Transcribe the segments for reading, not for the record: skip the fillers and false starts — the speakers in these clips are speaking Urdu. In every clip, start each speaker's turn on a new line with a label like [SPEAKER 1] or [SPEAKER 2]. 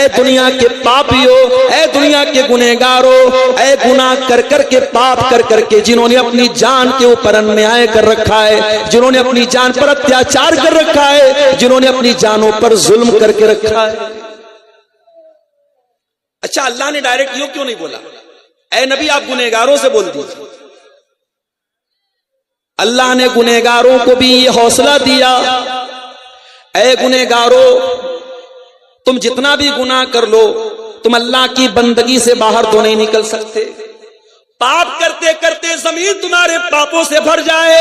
[SPEAKER 1] اے دنیا کے پاپیو، اے دنیا کے گنہگارو، اے گناہ کر کر کے پاپ کر کر کے جنہوں نے اپنی جان کے اوپر انیائے کر رکھا ہے، جنہوں نے اپنی جان پر اتیاچار کر رکھا ہے، جنہوں نے اپنی جانوں پر ظلم کر کے رکھا ہے۔ اچھا اللہ نے ڈائریکٹ یوں کیوں نہیں بولا اے نبی آپ گنہگاروں سے بول دیجیے؟ اللہ نے گنہگاروں کو بھی یہ حوصلہ دیا، اے گنہگاروں تم جتنا بھی گناہ کر لو تم اللہ کی بندگی سے باہر تو نہیں نکل سکتے۔ پاپ کرتے کرتے زمین تمہارے پاپوں سے بھر جائے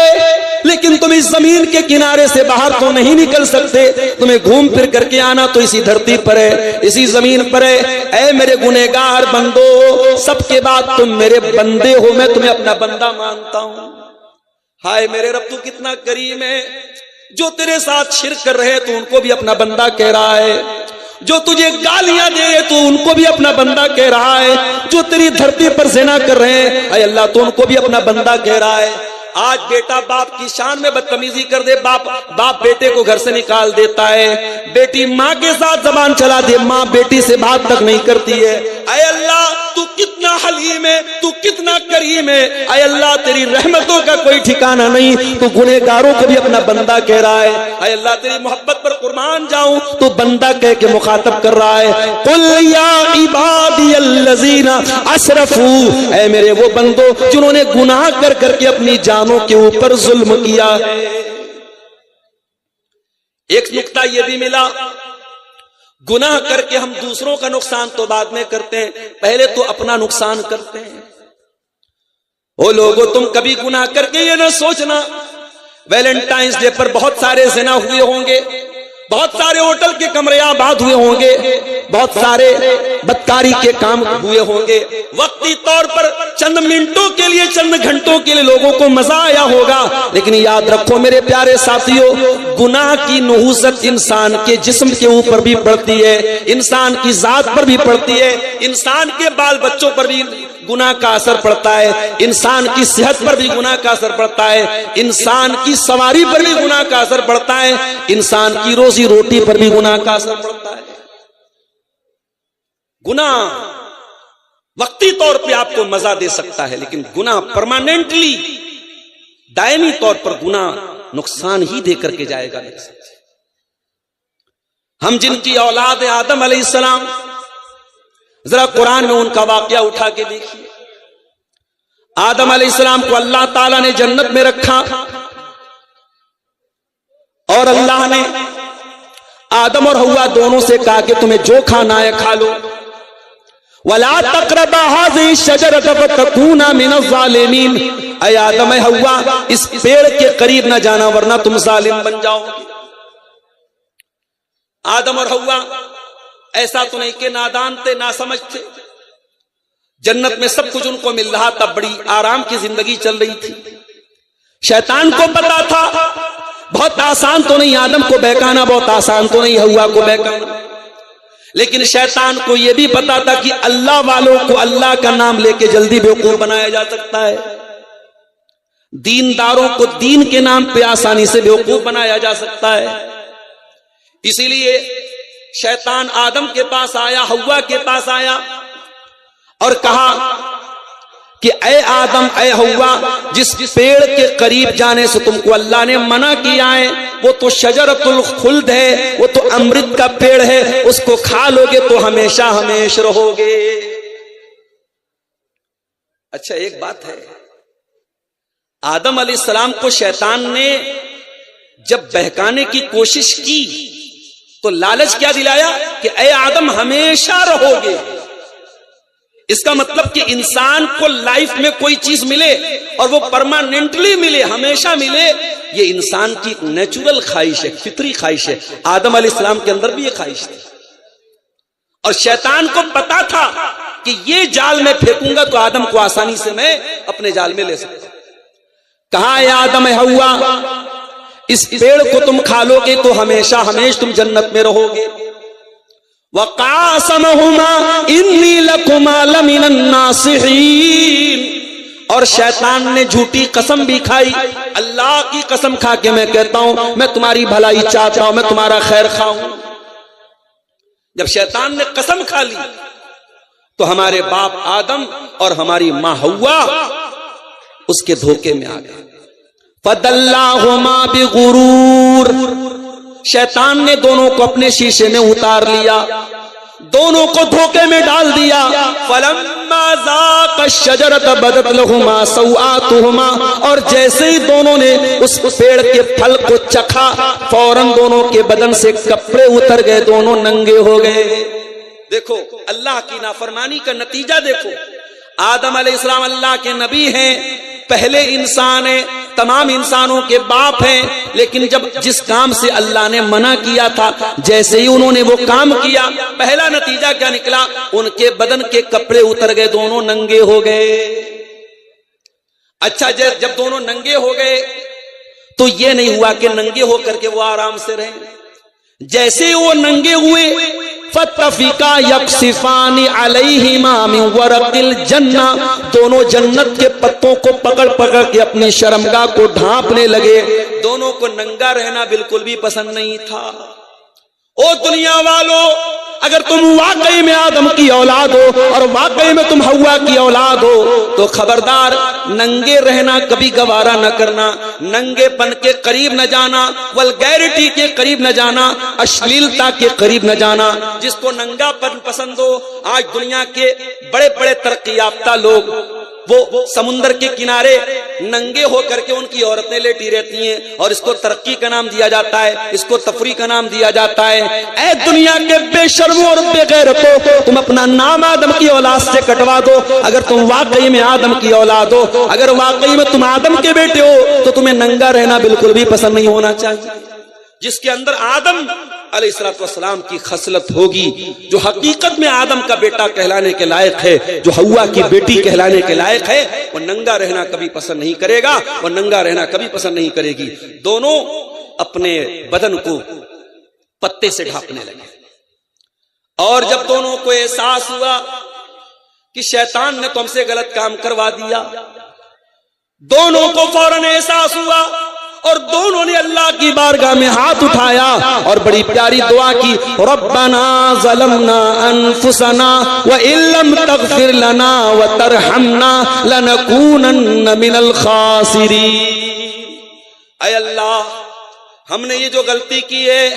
[SPEAKER 1] لیکن تم اس زمین کے کنارے سے باہر تو نہیں نکل سکتے، تمہیں گھوم پھر کر کے آنا تو اسی دھرتی پر ہے، اسی زمین پر ہے۔ اے میرے گنہگار بندو، سب کے بعد تم میرے بندے ہو، میں تمہیں اپنا بندہ مانتا ہوں۔ ہائے میرے رب تو کتنا کریم ہے، جو تیرے ساتھ شرک کر رہے تو ان کو بھی اپنا بندہ کہہ رہا ہے، جو تجھے گالیاں دے رہے تو ان کو بھی اپنا بندہ کہہ رہا ہے، جو تیری دھرتی پر زنا کر رہے ہیں اے اللہ تو ان کو بھی اپنا بندہ کہہ رہا ہے۔ آج بیٹا باپ کی شان میں بدتمیزی کر دے، باپ بیٹے کو گھر سے نکال دیتا ہے، بیٹی ماں کے ساتھ زبان چلا دے، ماں بیٹی سے بات تک نہیں کرتی ہے۔ اے اللہ تو کتنا حلیم ہے، تو کتنا کریم ہے، اے اللہ تیری رحمتوں کا کوئی ٹھکانہ نہیں، تو گنہگاروں کو بھی اپنا بندہ کہہ رہا ہے۔ اے اللہ تیری محبت پر قربان جاؤں تو بندہ کہہ کے مخاطب کر رہا ہے، قل یا عبادی الذین اسرفوا، اے میرے وہ بندو جنہوں نے گناہ کر کر کے اپنی جانوں کے اوپر ظلم کیا ہے۔ ایک نقطہ یہ بھی ملا، گناہ کر کے ہم دوسروں کا نقصان تو بعد میں کرتے ہیں، پہلے تو اپنا نقصان کرتے ہیں۔ او لوگو تم کبھی گناہ کر کے یہ نہ سوچنا ویلنٹائنز ڈے پر بہت سارے زنا ہوئے ہوں گے، بہت سارے ہوٹل کے کمرے آباد ہوئے ہوں گے، بہت سارے بدکاری کے کام ہوئے ہوں گے، وقتی طور پر چند منٹوں کے لیے چند گھنٹوں کے لیے لوگوں کو مزہ آیا ہوگا، لیکن یاد رکھو میرے پیارے ساتھیوں گناہ کی نحوست انسان کے جسم کے اوپر بھی پڑتی ہے، انسان کی ذات پر بھی پڑتی ہے، انسان کے بال بچوں پر بھی گناہ کا اثر پڑتا ہے، انسان کی صحت پر بھی گناہ کا اثر پڑتا ہے، انسان کی سواری پر بھی گناہ کا اثر پڑتا ہے، انسان کی روزی روٹی پر بھی گناہ کا اثر پڑتا ہے۔ گناہ وقتی طور پہ آپ کو مزہ دے سکتا ہے لیکن گناہ پرماننٹلی دائمی طور پر گناہ نقصان ہی دے کر کے جائے گا۔ ہم جن کی اولاد ہے آدم علیہ السلام، ذرا قرآن میں ان کا واقعہ اٹھا کے دیکھیے۔ آدم علیہ السلام کو اللہ تعالیٰ نے جنت میں رکھا اور اللہ نے آدم اور حوا دونوں سے کہا کہ تمہیں جو کھانا ہے کھا لو، وَلَا تَقْرَبَا هَذِهِ الشَّجَرَةَ فَتَكُونَا مِنَ الظَّالِمِينَ، اے آدم اے حوا اس پیڑ کے قریب نہ جانا ورنہ تم ظالم بن جاؤ گے۔ آدم اور حوا ایسا تو نہیں کہ نادان تھے، نہ سمجھ تھے، جنت میں سب کچھ ان کو مل رہا تھا، بڑی آرام کی زندگی چل رہی تھی۔ شیطان کو پتا تھا بہت آسان تو نہیں آدم کو بہکانا، بہت آسان تو نہیں حوا کو بہکانا، لیکن شیطان کو یہ بھی پتا تھا کہ اللہ والوں کو اللہ کا نام لے کے جلدی بیوقوف بنایا جا سکتا ہے، دینداروں کو دین کے نام پہ آسانی سے بیوقوف بنایا جا سکتا ہے۔ اسی لیے شیطان آدم کے پاس آیا، حوا کے پاس آیا اور کہا کہ اے آدم اے حوا جس پیڑ کے قریب جانے سے تم کو اللہ نے منع کیا ہے وہ تو شجرۃ الخلد ہے، وہ تو امرت کا پیڑ ہے، اس کو کھا لو گے تو ہمیشہ ہمیش رہو گے۔ اچھا ایک بات ہے، آدم علیہ السلام کو شیطان نے جب بہکانے کی کوشش کی تو لالچ کیا دلایا کہ اے آدم ہمیشہ رہو گے۔ اس کا مطلب کہ انسان کو لائف میں کوئی چیز ملے اور وہ پرماننٹلی ملے، ہمیشہ ملے، یہ انسان کی نیچرل خواہش ہے، فطری خواہش ہے۔ آدم علیہ السلام کے اندر بھی یہ خواہش تھی اور شیطان کو پتا تھا کہ یہ جال میں پھینکوں گا تو آدم کو آسانی سے میں اپنے جال میں لے سکتا ہوں۔ کہا اے آدم اے حوا اس پیڑ کو تم کھا لو گے تو ہمیشہ ہمیش تم جنت میں رہو گے۔ وَقَاسَمَهُمَا إِنِّي لَكُمَا لَمِنَ النَّاصِحِينَ، اور شیطان نے جھوٹی قسم بھی کھائی، اللہ کی قسم کھا کے میں کہتا ہوں میں تمہاری بھلائی چاہتا ہوں، میں تمہارا خیر خواہ ہوں۔ جب شیطان نے قسم کھا لی تو ہمارے باپ آدم اور ہماری ماں حوا اس کے دھوکے میں آ گئے. فَدَلَّاهُمَا بِغُرُورٍ، شیطان نے دونوں کو اپنے شیشے میں اتار لیا، دونوں کو دھوکے میں ڈال دیا. فَلَمَّا ذَاقَا الشَّجَرَةَ بَدَتْ لَهُمَا سَوْآتُهُمَا، اور جیسے ہی دونوں نے اس پیڑ کے پھل کو چکھا فوراً دونوں کے بدن سے کپڑے اتر گئے، دونوں ننگے ہو گئے. دیکھو اللہ کی نافرمانی کا نتیجہ دیکھو. آدم علیہ السلام اللہ کے نبی ہیں، پہلے انسان ہیں، تمام انسانوں کے باپ ہیں، لیکن جب جس کام سے اللہ نے منع کیا تھا جیسے ہی انہوں نے وہ کام کیا پہلا نتیجہ کیا نکلا؟ ان کے بدن کے کپڑے اتر گئے، دونوں ننگے ہو گئے. اچھا جب دونوں ننگے ہو گئے تو یہ نہیں ہوا کہ ننگے ہو کر کے وہ آرام سے رہیں. جیسے ہی وہ ننگے ہوئے فَاتَّفِقَا يَقْصِفَانِ عَلَيْهِمَا مِنْ وَرَقِ الْجَنَّةِ، دونوں جنت کے پتوں کو پکڑ پکڑ کے اپنی شرمگاہ کو ڈھانپنے لگے. دونوں کو ننگا رہنا بالکل بھی پسند نہیں تھا. او دنیا والو، اگر تم واقعی میں آدم کی اولاد ہو اور واقعی میں تم حوا کی اولاد ہو تو خبردار ننگے رہنا کبھی گوارا نہ کرنا، ننگے پن کے قریب نہ جانا، ولگیرٹی کے قریب نہ جانا، اشلیلتا کے قریب نہ جانا. جس کو ننگا پن پسند ہو، آج دنیا کے بڑے بڑے ترقی یافتہ لوگ وہ سمندر کے کنارے ننگے ہو کر کے ان کی عورتیں لیٹی رہتی ہیں اور اس کو ترقی کا نام دیا جاتا ہے، اس کو تفریح کا نام دیا جاتا ہے. اے دنیا کے بے شرموں اور بے غیرتوں، تم اپنا نام آدم کی اولاد سے کٹوا دو. اگر تم واقعی میں آدم کی اولاد ہو، اگر واقعی میں تم آدم کے بیٹے ہو تو تمہیں ننگا رہنا بالکل بھی پسند نہیں ہونا چاہیے. جس کے اندر آدم علیہ السلام کی خصلت ہوگی، جو حقیقت میں آدم کا بیٹا کہلانے کے لائق ہے، جو حوا کی بیٹی کہلانے کے لائق ہے، وہ ننگا رہنا کبھی پسند نہیں کرے گا، وہ ننگا رہنا کبھی پسند نہیں کرے گی. دونوں اپنے بدن کو پتے سے ڈھانپنے لگے اور جب دونوں کو احساس ہوا کہ شیطان نے تو ہم سے غلط کام کروا دیا، دونوں کو فوراً احساس ہوا اور دونوں نے اللہ کی بارگاہ میں ہاتھ اٹھایا اور بڑی پیاری دعا کی. ربنا ظلمنا انفسنا وان لم تغفر لنا وترحمنا لنکونن من الخاسرین. اے اللہ، ہم نے یہ جو غلطی کی ہے،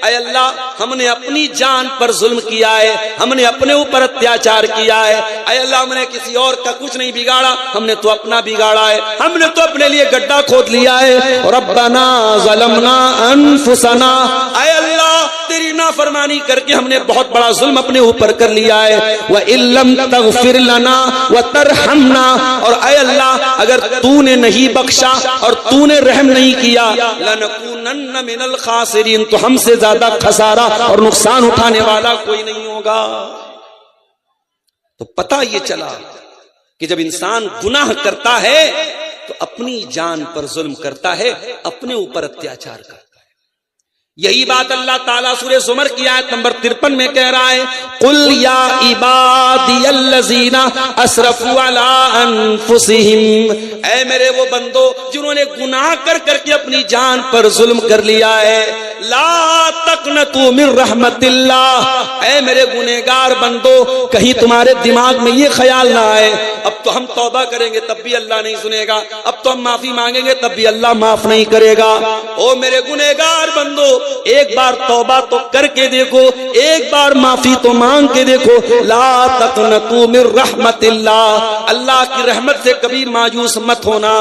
[SPEAKER 1] اے اللہ ہم نے اپنی جان پر ظلم کیا ہے، ہم نے اپنے اوپر اتیاچار کیا ہے. اے اللہ ہم نے کسی اور کا کچھ نہیں بگاڑا، ہم نے تو اپنا بگاڑا ہے، ہم نے تو اپنے لیے گڈھا کھود لیا ہے. ربنا ظلمنا انفسنا، اے اللہ تیری نافرمانی کر کے ہم نے بہت بڑا ظلم اپنے اوپر کر لیا ہے. وَإِن لَّمْ تَغْفِرْ لَنَا وَتَرْحَمْنَا، اور اے اللہ اگر تو نے نہیں بخشا اور تو نے رحم نہیں کیا، لَنَكُونَنَّ مِنَ الْخَاسِرِينَ، تو ہم سے زیادہ خسارہ اور نقصان اٹھانے والا کوئی نہیں ہوگا. تو پتہ یہ چلا کہ جب انسان گناہ کرتا ہے تو اپنی جان پر ظلم کرتا ہے، اپنے اوپر اتیاچار کرتا ہے. یہی بات اللہ تعالیٰ سورہ زمر کی آیت نمبر 53 میں کہہ رہا ہے، قُلْ يَا عِبَادِيَ الَّذِينَ أَسْرَفُوا عَلَىٰ أَنفُسِهِمْ، اے میرے وہ بندو جنہوں نے گناہ کر کر کے اپنی جان پر ظلم کر لیا ہے، لا تقنطوا من رحمت اللہ، اے میرے گنہگار بندو کہیں تمہارے دماغ میں یہ خیال نہ آئے اب تو ہم توبہ کریں گے تب بھی اللہ نہیں سنے گا، اب تو ہم معافی مانگیں گے تب بھی اللہ معاف نہیں کرے گا. او میرے گنہگار بندو، ایک بار توبہ تو کر کے دیکھو، ایک بار معافی تو مانگ کے دیکھو. لا تقنطوا من رحمت اللہ، اللہ کی رحمت سے کبھی مایوس مت ہونا.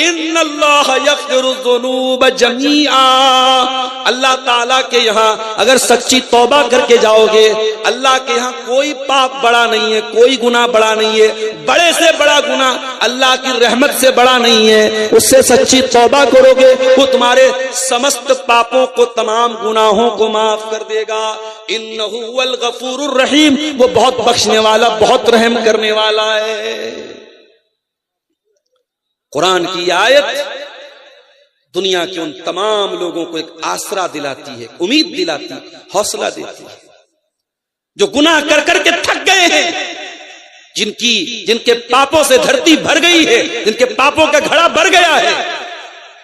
[SPEAKER 1] ان اللہ یغفر الذنوب جميعا، اللہ تعالیٰ کے یہاں اگر سچی توبہ کر کے جاؤ گے، اللہ کے یہاں کوئی پاپ بڑا نہیں ہے، کوئی گناہ بڑا نہیں ہے، بڑے سے بڑا گناہ اللہ کی رحمت سے بڑا نہیں ہے. اس سے سچی توبہ کرو گے وہ تمہارے سمست پاپوں کو، تمام گناہوں کو معاف کر دے گا. انہ هو الغفور الرحیم، وہ بہت بخشنے والا، بہت رحم کرنے والا ہے. قرآن کی آیت دنیا کے ان تمام لوگوں کو ایک آسرا دلاتی ہے، امید دلاتی ہے، حوصلہ دیتی ہے جو گناہ کر کر کے تھک گئے ہیں، جن کے پاپوں سے دھرتی بھر گئی ہے، جن کے پاپوں کا گھڑا بھر گیا ہے.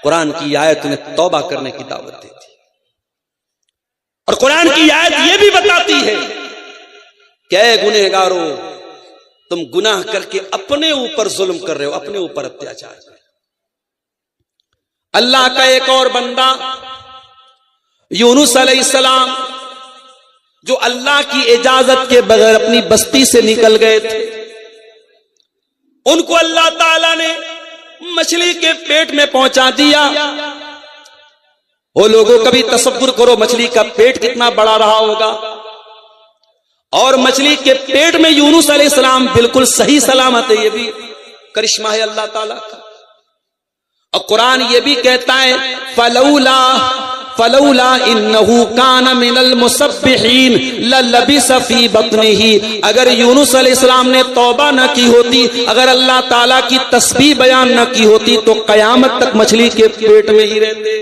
[SPEAKER 1] قرآن کی آیت انہیں توبہ کرنے کی دعوت دیتی ہے. اور قرآن کی آیت یہ بھی بتاتی ہے کہ اے گنہگاروں، تم گناہ کر کے اپنے اوپر ظلم کر رہے ہو، اپنے اوپر اتیاچار کر رہے ہو۔ اللہ کا ایک اور بندہ یونس علیہ السلام، جو اللہ کی اجازت کے بغیر اپنی بستی سے نکل گئے تھے، ان کو اللہ تعالی نے مچھلی کے پیٹ میں پہنچا دیا۔ وہ لوگوں کبھی تصور کرو مچھلی کا پیٹ کتنا بڑا رہا ہوگا، اور مچھلی کے پیٹ میں یونس علیہ السلام بالکل صحیح سلامت ہے۔ یہ بھی کرشمہ ہے اللہ تعالیٰ کا۔ اور قرآن یہ بھی کہتا ہے فلولا انہو کان من المسبحین للبث فی بطنہ، اگر یونس علیہ السلام نے توبہ نہ کی ہوتی، اگر اللہ تعالیٰ کی تسبیح بیان نہ کی ہوتی، تو قیامت تک مچھلی کے پیٹ میں ہی رہتے۔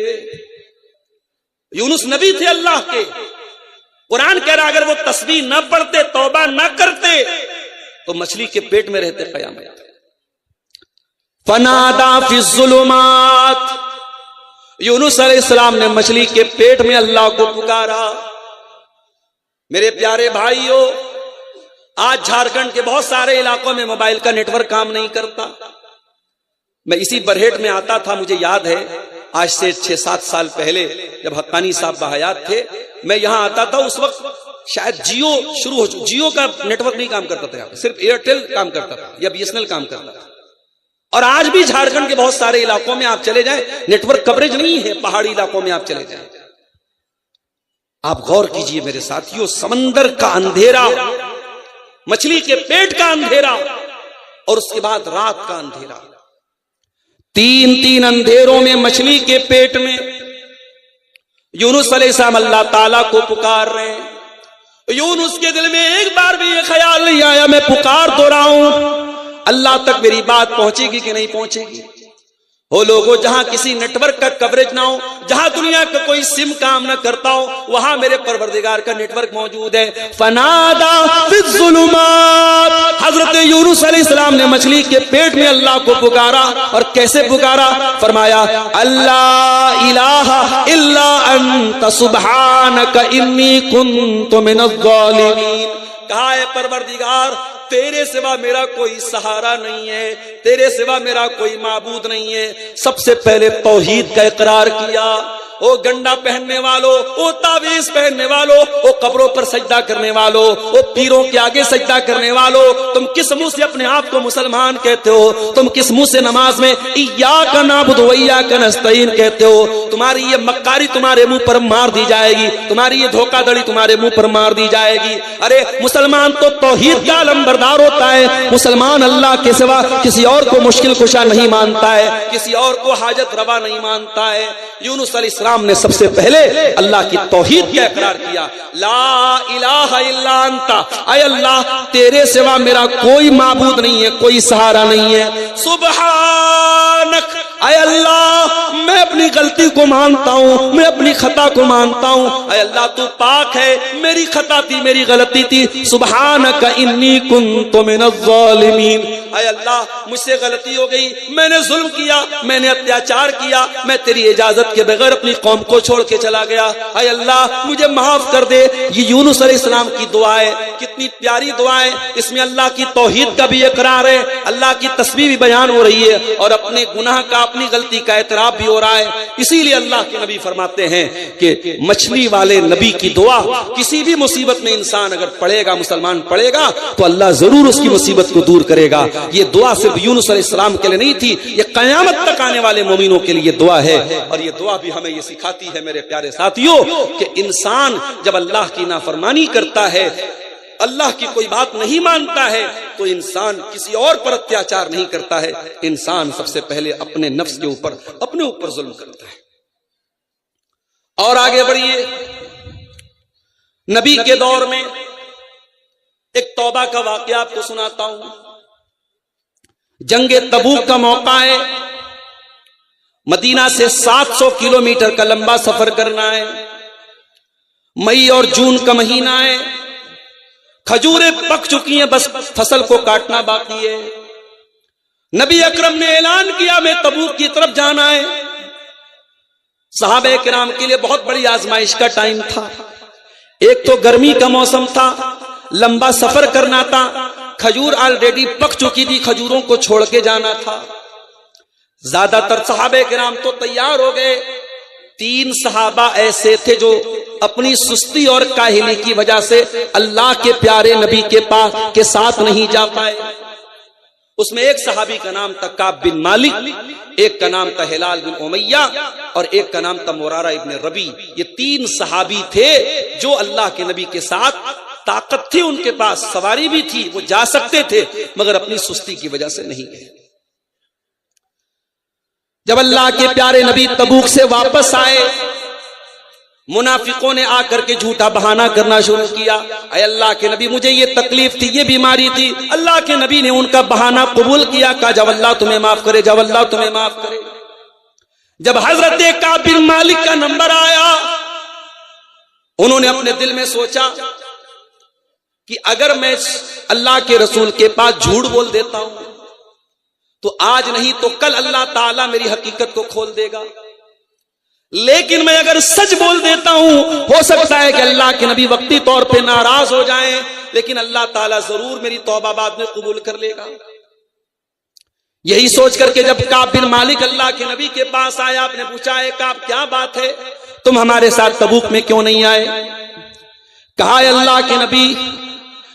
[SPEAKER 1] یونس نبی تھے اللہ کے، قرآن کہہ رہا اگر وہ تسبیح نہ پڑھتے، توبہ نہ کرتے، تو مچھلی کے پیٹ میں رہتے قیامت۔ فنادا فی الظلمات، یونس علیہ السلام نے مچھلی کے پیٹ میں اللہ کو پکارا۔ میرے پیارے بھائیوں، آج جھارکھنڈ کے بہت سارے علاقوں میں موبائل کا نیٹ ورک کام نہیں کرتا۔ میں اسی برہیٹ میں آتا تھا، مجھے یاد ہے آج سے 6-7 سال پہلے جب حقانی صاحب بحیات تھے، میں یہاں آتا تھا، اس وقت شاید جیو شروع ہو چکا، جیو کا نیٹ ورک نہیں کام کرتا تھا، صرف ایئرٹیل کام کرتا تھا یا BSNL کام کرتا تھا۔ اور آج بھی جھارکھنڈ کے بہت سارے علاقوں میں آپ چلے جائیں، نیٹ ورک کوریج نہیں ہے، پہاڑی علاقوں میں آپ چلے جائیں۔ آپ غور کیجئے میرے ساتھیوں، سمندر کا اندھیرا، مچھلی کے پیٹ کا اندھیرا، اور اس کے بعد رات کا اندھیرا، تین اندھیروں میں مچھلی کے پیٹ میں یونس علیہ السلام اللہ تعالیٰ کو پکار رہے ہیں۔ یونس کے دل میں ایک بار بھی یہ خیال نہیں آیا میں پکار تو رہا ہوں، اللہ تک میری بات پہنچے گی کہ نہیں پہنچے گی۔ وہ لوگوں جہاں کسی نیٹ ورک کا کوریج نہ ہو، جہاں دنیا کا کوئی سم کام نہ کرتا ہو، وہاں میرے پروردگار کا نیٹ ورک موجود ہے۔ فنادا فی الظلمات، حضرت یونس علیہ السلام نے مچھلی کے پیٹ میں اللہ کو پکارا، اور کیسے پکارا؟ فرمایا اللہ الہ الا انت سبحانک انی کنت من الظالمین۔ کہا ہے پروردگار، تیرے سوا میرا کوئی سہارا نہیں ہے، تیرے سوا میرا کوئی معبود نہیں ہے۔ سب سے پہلے توحید کا اقرار کیا۔ او گنڈا پہننے والوں، او تعویذ پہننے والوں، او قبروں پر سجدہ کرنے والوں، او پیروں کے آگے سجدہ کرنے والوں، تم کس منہ سے اپنے آپ کو مسلمان کہتے ہو؟ تم کس منہ سے نماز میں ایاک نعبد و ایاک نستعین کہتے ہو؟ تمہاری یہ مکاری تمہارے منہ پر مار دی جائے گی، تمہاری یہ دھوکہ دڑی تمہارے منہ پر مار دی جائے گی۔ ارے مسلمان تو توحید کا علمبردار ہوتا ہے، مسلمان اللہ کے سوا کسی اور کو مشکل کشا نہیں مانتا ہے، کسی اور کو حاجت روا نہیں مانتا ہے۔ یونس علیہ السلام نے سب سے پہلے اللہ کی توحید کا اقرار کیا، لا الہ الا انت، اے اللہ تیرے سوا میرا کوئی معبود نہیں ہے، کوئی سہارا نہیں ہے۔ سبحانک، اے اللہ میں اپنی غلطی کو مانتا ہوں، میں اپنی خطا کو مانتا ہوں، اے اللہ تو پاک ہے، میری خطا تھی، میری غلطی تھی۔ سبحانک انی کنت من الظالمین، اے اللہ مجھ سے غلطی ہو گئی، میں نے ظلم کیا، میں نے اتیاچار کیا، میں تیری اجازت کے بغیر اپنی قوم کو چھوڑ کے چلا گیا، اے اللہ مجھے معاف کر دے۔ یہ یونس علیہ السلام کی دعا ہے، کتنی پیاری دعا ہے، اس میں اللہ کی توحید کا بھی اقرار ہے، اللہ کی تسبیح بھی بیان ہو رہی ہے، اور اپنے گناہ کا، اپنی غلطی کا اعتراف بھی ہو رہا ہے۔ اسی لیے اللہ کے نبی فرماتے ہیں کہ مچھلی والے نبی کی دعا کسی بھی مصیبت میں انسان اگر پڑھے گا، مسلمان پڑھے گا، تو اللہ ضرور اس کی مصیبت کو دور کرے گا۔ یہ دعا صرف یونس علیہ السلام کے لیے نہیں تھی، یہ قیامت تک آنے والے مومنوں کے لیے دعا ہے، اور یہ دعا بھی ہمیں یہ سکھاتی ہے میرے پیارے ساتھیوں کہ انسان جب اللہ کی نافرمانی کرتا ہے، اللہ کی کوئی بات نہیں مانتا ہے، تو انسان کسی اور پر اتیاچار نہیں کرتا ہے، انسان سب سے پہلے اپنے نفس کے اوپر، اپنے اوپر ظلم کرتا ہے۔ اور آگے بڑھیے، نبی کے دور میں ایک توبہ کا واقعہ آپ کو سناتا ہوں۔ جنگ تبوک کا موقع ہے، مدینہ سے 700 کلومیٹر کا لمبا سفر کرنا ہے، مئی اور جون کا مہینہ ہے، کھجوریں پک چکی ہیں، بس فصل کو کاٹنا باقی ہے۔ نبی اکرم نے اعلان کیا میں تبوک کی طرف جانا ہے۔ صحابہ کرام کے لیے بہت بڑی آزمائش کا ٹائم تھا، ایک تو گرمی کا موسم تھا، لمبا سفر کرنا تھا، کھجور آلریڈی پک چکی تھی، کھجوروں کو چھوڑ کے جانا تھا۔ زیادہ تر صحابہ کرام تو تیار ہو گئے، 3 صحابہ ایسے تھے جو اپنی سستی اور کاہلی کی وجہ سے اللہ کے پیارے نبی کے پاس کے ساتھ نہیں جا پائے۔ اس میں ایک صحابی کا نام تھا کعب بن مالک، ایک کا نام تھا ہلال بن امیہ، اور ایک کا نام تھا مرارہ ابن ربی۔ یہ 3 صحابی تھے جو اللہ کے نبی کے ساتھ، طاقت تھی ان کے پاس، سواری بھی تھی، وہ جا سکتے تھے، مگر اپنی سستی کی وجہ سے نہیں گئے۔ جب اللہ کے پیارے نبی تبوک سے واپس آئے، منافقوں نے آ کر کے جھوٹا بہانہ کرنا شروع کیا، اے اللہ کے نبی مجھے یہ تکلیف تھی، یہ بیماری تھی۔ اللہ کے نبی نے ان کا بہانہ قبول کیا، کہا جب اللہ تمہیں معاف کرے، جب اللہ تمہیں معاف کرے۔ جب حضرت کعب بن مالک کا نمبر آیا، انہوں نے اپنے دل میں سوچا کہ اگر میں اللہ کے رسول کے پاس جھوٹ بول دیتا ہوں تو آج نہیں تو کل اللہ تعالیٰ میری حقیقت کو کھول دے گا، لیکن میں اگر سچ بول دیتا ہوں ہو سکتا ہے کہ اللہ کے نبی وقتی طور پہ ناراض ہو جائیں، لیکن اللہ تعالیٰ ضرور میری توبہ بعد میں قبول کر لے گا۔ یہی سوچ کر کے جب کعب بن مالک اللہ کے نبی کے پاس آیا، آپ نے پوچھا ہے کعب کیا بات ہے، تم ہمارے ساتھ تبوک میں کیوں نہیں آئے؟ کہا ہے اللہ کے نبی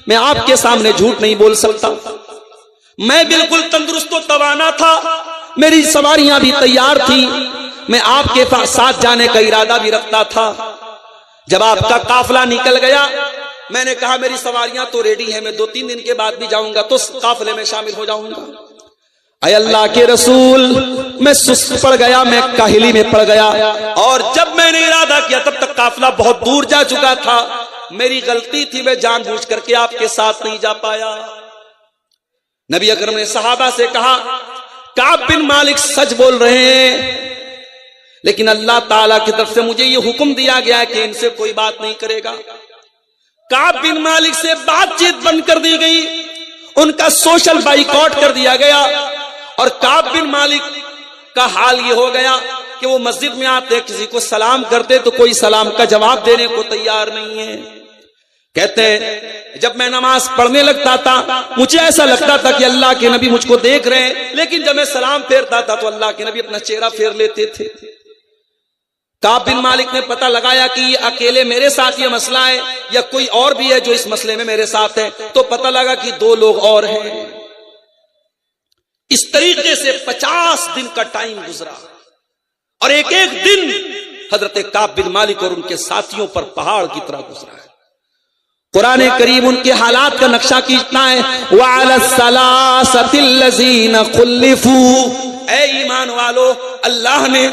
[SPEAKER 1] میں آپ کے سامنے جھوٹ نہیں بول سکتا، میں بالکل تندرست و توانا تھا، میری سواریاں بھی تیار تھی، میں آپ کے ساتھ جانے کا ارادہ بھی رکھتا تھا۔ جب آپ کا قافلہ نکل گیا، میں نے کہا میری سواریاں تو ریڈی ہیں، میں 2-3 دن کے بعد بھی جاؤں گا تو قافلے میں شامل ہو جاؤں گا۔ اے اللہ کے رسول میں سست پڑ گیا، میں کاہلی میں پڑ گیا، اور جب میں نے ارادہ کیا تب تک قافلہ بہت دور جا چکا تھا، میری غلطی تھی، میں جان بوجھ کر کے آپ کے ساتھ نہیں جا پایا۔ نبی اکرم نے صحابہ سے کہا کعب بن مالک سچ بول رہے ہیں، لیکن اللہ تعالیٰ کی طرف سے مجھے یہ حکم دیا گیا ہے کہ ان سے کوئی بات نہیں کرے گا۔ کعب بن مالک سے بات چیت بند کر دی گئی، ان کا سوشل بائیکاٹ کر دیا گیا، اور کعب بن مالک کا حال یہ ہو گیا کہ وہ مسجد میں آتے، کسی کو سلام کرتے تو کوئی سلام کا جواب دینے کو تیار نہیں ہے۔ کہتے ہیں جب میں نماز پڑھنے لگتا تھا مجھے ایسا لگتا تھا کہ اللہ کے نبی مجھ کو دیکھ رہے ہیں، لیکن جب میں سلام پھیرتا تھا تو اللہ کے نبی اپنا چہرہ پھیر لیتے تھے۔ کعب بن مالک نے پتہ لگایا کہ یہ اکیلے میرے ساتھ یہ مسئلہ ہے یا کوئی اور بھی ہے جو اس مسئلے میں میرے ساتھ ہے، تو پتہ لگا کہ 2 لوگ اور ہیں۔ اس طریقے سے 50 دن کا ٹائم گزرا، اور ایک ایک دن حضرت کعب بن مالک اور ان کے ساتھیوں پر پہاڑ کی طرح گزرا ہے۔ قرآن کریم ان کے حالات کا نقشہ کھینچتا ہے، وَعَلَى الثَّلَاثَةِ الَّذِينَ خُلِّفُوا، اے ایمان والو اللہ نے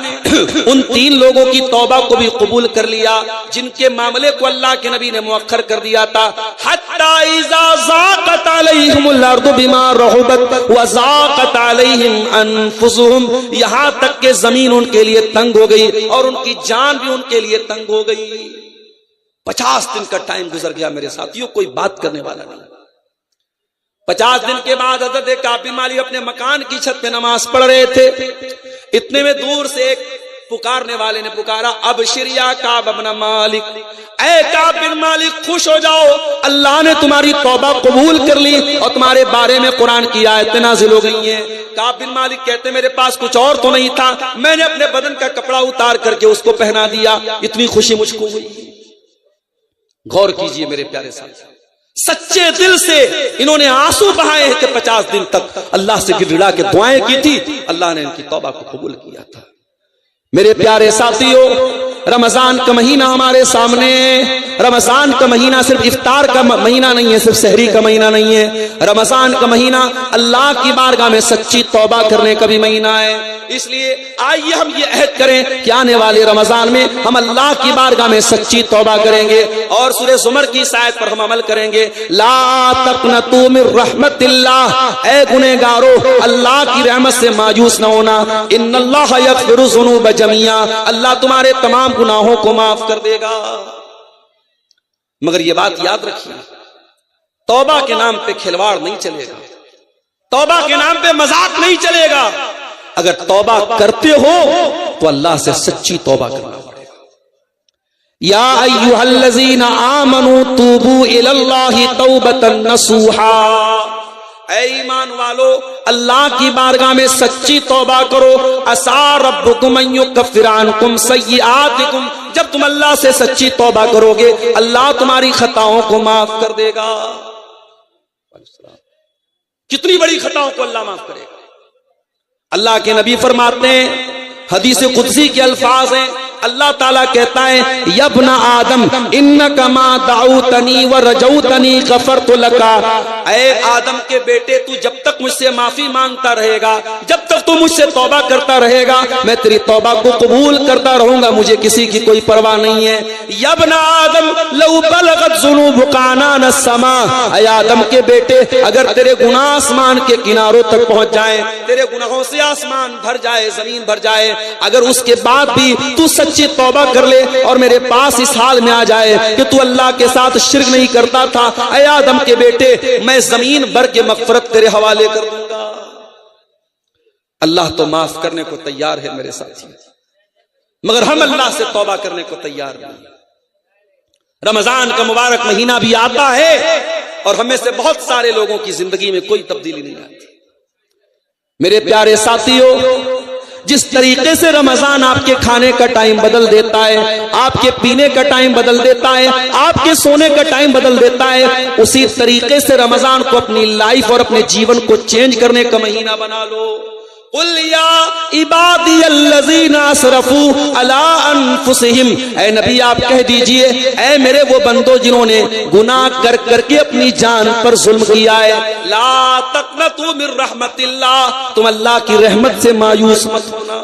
[SPEAKER 1] ان 3 لوگوں کی توبہ کو بھی قبول کر لیا جن کے معاملے کو اللہ کے نبی نے مؤخر کر دیا تھا۔ حَتَّى إِذَا ضَاقَتْ عَلَيْهِمُ الْأَرْضُ بِمَا رَحُبَتْ وَضَاقَتْ عَلَيْهِمْ أَنفُسُهُمْ، یہاں تک کہ زمین ان کے لیے تنگ ہو گئی اور ان کی جان بھی ان کے لیے تنگ ہو گئی۔ 50 دن کا ٹائم گزر گیا میرے ساتھیوں، کوئی بات کرنے والا نہیں۔ 50 دن کے بعد حضرت کعب بن مالک اپنے مکان کی چھت پہ نماز پڑھ رہے تھے، اتنے میں دور سے ایک پکارنے والے نے پکارا، ابشر یا کعب بن مالک، اے کعب بن مالک خوش ہو جاؤ، اللہ نے تمہاری توبہ قبول کر لی اور تمہارے بارے میں قرآن کی آیتیں نازل ہو گئی ہیں۔ کعب بن مالک کہتے میرے پاس کچھ اور تو نہیں تھا، میں نے اپنے بدن کا کپڑا اتار کر کے اس کو پہنا دیا، اتنی خوشی مجھ کو ہوئی۔ غور کیجئے میرے پیارے ساتھ، سچے دل سے انہوں نے آنسو بہائے کہ 50 دن تک اللہ سے گر گڑا کے دعائیں کی تھی، اللہ نے ان کی توبہ کو قبول کیا تھا۔ میرے پیارے ساتھیوں، رمضان کا مہینہ ہمارے سامنے، رمضان کا مہینہ صرف افطار کا مہینہ نہیں ہے، صرف سحری کا مہینہ نہیں ہے، رمضان کا مہینہ اللہ کی بارگاہ میں سچی توبہ کرنے کا بھی مہینہ ہے۔ اس لیے آئیے ہم یہ عہد کریں کہ آنے والے رمضان میں ہم اللہ کی بارگاہ میں سچی توبہ کریں گے اور سورہ زمر کی اس آیت پر ہم عمل کریں گے، لا تقنطوا من رحمت اللہ، اے گنہگارو اللہ کی رحمت سے مایوس نہ ہونا، ان اللہ یغفر الذنوب جميعا، اللہ تمہارے تمام گناہوں کو معاف کر دے گا۔ مگر یہ بات یاد رکھیے، توبہ کے نام پہ کھلواڑ نہیں چلے گا، توبہ کے نام پہ مذاق نہیں چلے گا۔ اگر توبہ کرتے ہو تو اللہ سے سچی توبہ کرنا پڑے گا۔ یا ایھا الذین آمنوا توبوا الی اللہ توبۃ نصوحا، اے ایمان والو اللہ کی بارگاہ میں سچی توبہ کرو. عسیٰ ربکم ان یکفر عنکم سیئاتکم، جب تم اللہ سے سچی توبہ کرو گے اللہ تمہاری خطاؤں کو معاف کر دے گا. کتنی بڑی خطاؤں کو اللہ معاف کرے گا. اللہ کے نبی فرماتے ہیں، حدیث قدسی کے الفاظ ہیں، اللہ تعالیٰ کہتا ہے یا ابن آدم انک ما دعوتنی ورجوتنی غفرت لک، اے آدم کے بیٹے تو جب تک مجھ سے معافی مانگتا رہے گا، جب تک تو مجھ سے توبہ کرتا رہے گا میں تیری توبہ کو قبول کرتا رہوں گا، مجھے کسی کی کوئی پرواہ نہیں ہے. یا ابن آدم لو بلغت ذنوبک عنان السماء، اے آدم کے بیٹے اگر تیرے گناہ آسمان کے کناروں تک پہنچ جائیں، تیرے گناہوں سے آسمان بھر جائے، زمین بھر جائے، اگر اس کے بعد بھی تو سچی توبہ کر لے اور میرے پاس اس حال میں آ جائے کہ تو اللہ کے ساتھ شرک نہیں کرتا تھا، اے آدم کے بیٹے میں زمین بھر کے مغفرت تیرے حوالے کر دوں گا. اللہ تو معاف کرنے کو تیار ہے میرے ساتھی، مگر ہم اللہ سے توبہ کرنے کو تیار نہیں. رمضان کا مبارک مہینہ بھی آتا ہے اور ہمیں سے بہت سارے لوگوں کی زندگی میں کوئی تبدیلی نہیں آتی. میرے پیارے ساتھیوں، جس طریقے سے رمضان آپ کے کھانے کا ٹائم بدل دیتا ہے، آپ کے پینے کا ٹائم بدل دیتا ہے، آپ کے سونے کا ٹائم بدل دیتا ہے، اسی طریقے سے رمضان کو اپنی لائف اور اپنے جیون کو چینج کرنے کا مہینہ بنا لو. قل یا عبادی الذین اسرفوا علی انفسہم، اے نبی آپ کہہ دیجئے اے میرے وہ بندوں جنہوں نے گناہ کر کر کے اپنی جان پر ظلم کیا ہے، لا تقنطوا من رحمت اللہ، تم اللہ کی رحمت سے مایوس مت ہونا.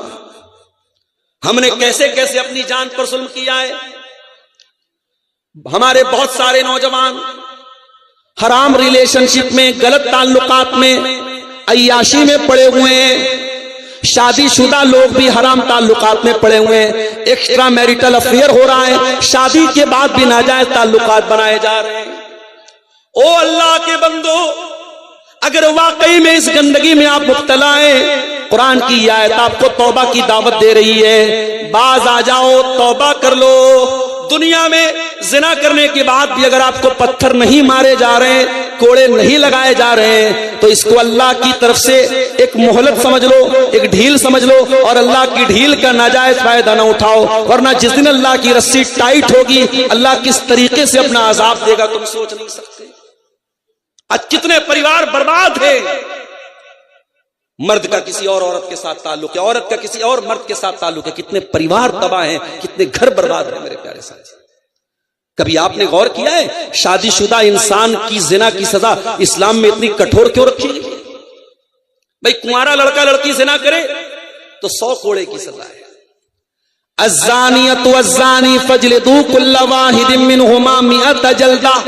[SPEAKER 1] ہم نے کیسے کیسے اپنی جان پر ظلم کیا ہے. ہمارے بہت سارے نوجوان حرام ریلیشن شپ میں، غلط تعلقات میں، عیاشی میں پڑے ہوئے ہیں. شادی شدہ لوگ بھی حرام تعلقات میں پڑے ہوئے ہیں، ایکسٹرا میریٹل افیئر ہو رہا ہے، شادی کے بعد بھی ناجائز تعلقات بنائے جا رہے ہیں. او اللہ کے بندو، اگر واقعی میں اس گندگی میں آپ مبتلا ہیں، قرآن کی یہ آیت آپ کو توبہ کی دعوت دے رہی ہے، باز آ جاؤ، توبہ کر لو. دنیا میں زنا کرنے کے بعد بھی اگر آپ کو پتھر نہیں مارے جا رہے ہیں، کوڑے نہیں لگائے جا رہے ہیں، تو اس کو اللہ کی طرف سے ایک مہلت سمجھ لو، ایک ڈھیل سمجھ لو، اور اللہ کی ڈھیل کا ناجائز فائدہ نہ اٹھاؤ، ورنہ جس دن اللہ کی رسی ٹائٹ ہوگی اللہ کس طریقے سے اپنا عذاب دے گا تم سوچ نہیں سکتے. آج کتنے پریوار برباد ہیں. مرد کا کسی اور عورت کے ساتھ تعلق ہے، عورت کا کسی اور مرد کے ساتھ تعلق ہے، کتنے پریوار تباہ ہیں، کتنے گھر برباد ہیں میرے پیارے ساتھی. کبھی آپ نے غور کیا ہے شادی شدہ انسان کی زنا کی سزا اسلام میں اتنی کٹھور کیوں رکھی گئی؟ بھئی کنوارا لڑکا لڑکی زنا کرے تو 100 کوڑے کی سزا ہے. الزانیۃ والزانی فاجلدوا کل واحد منہما 100 جلدہ،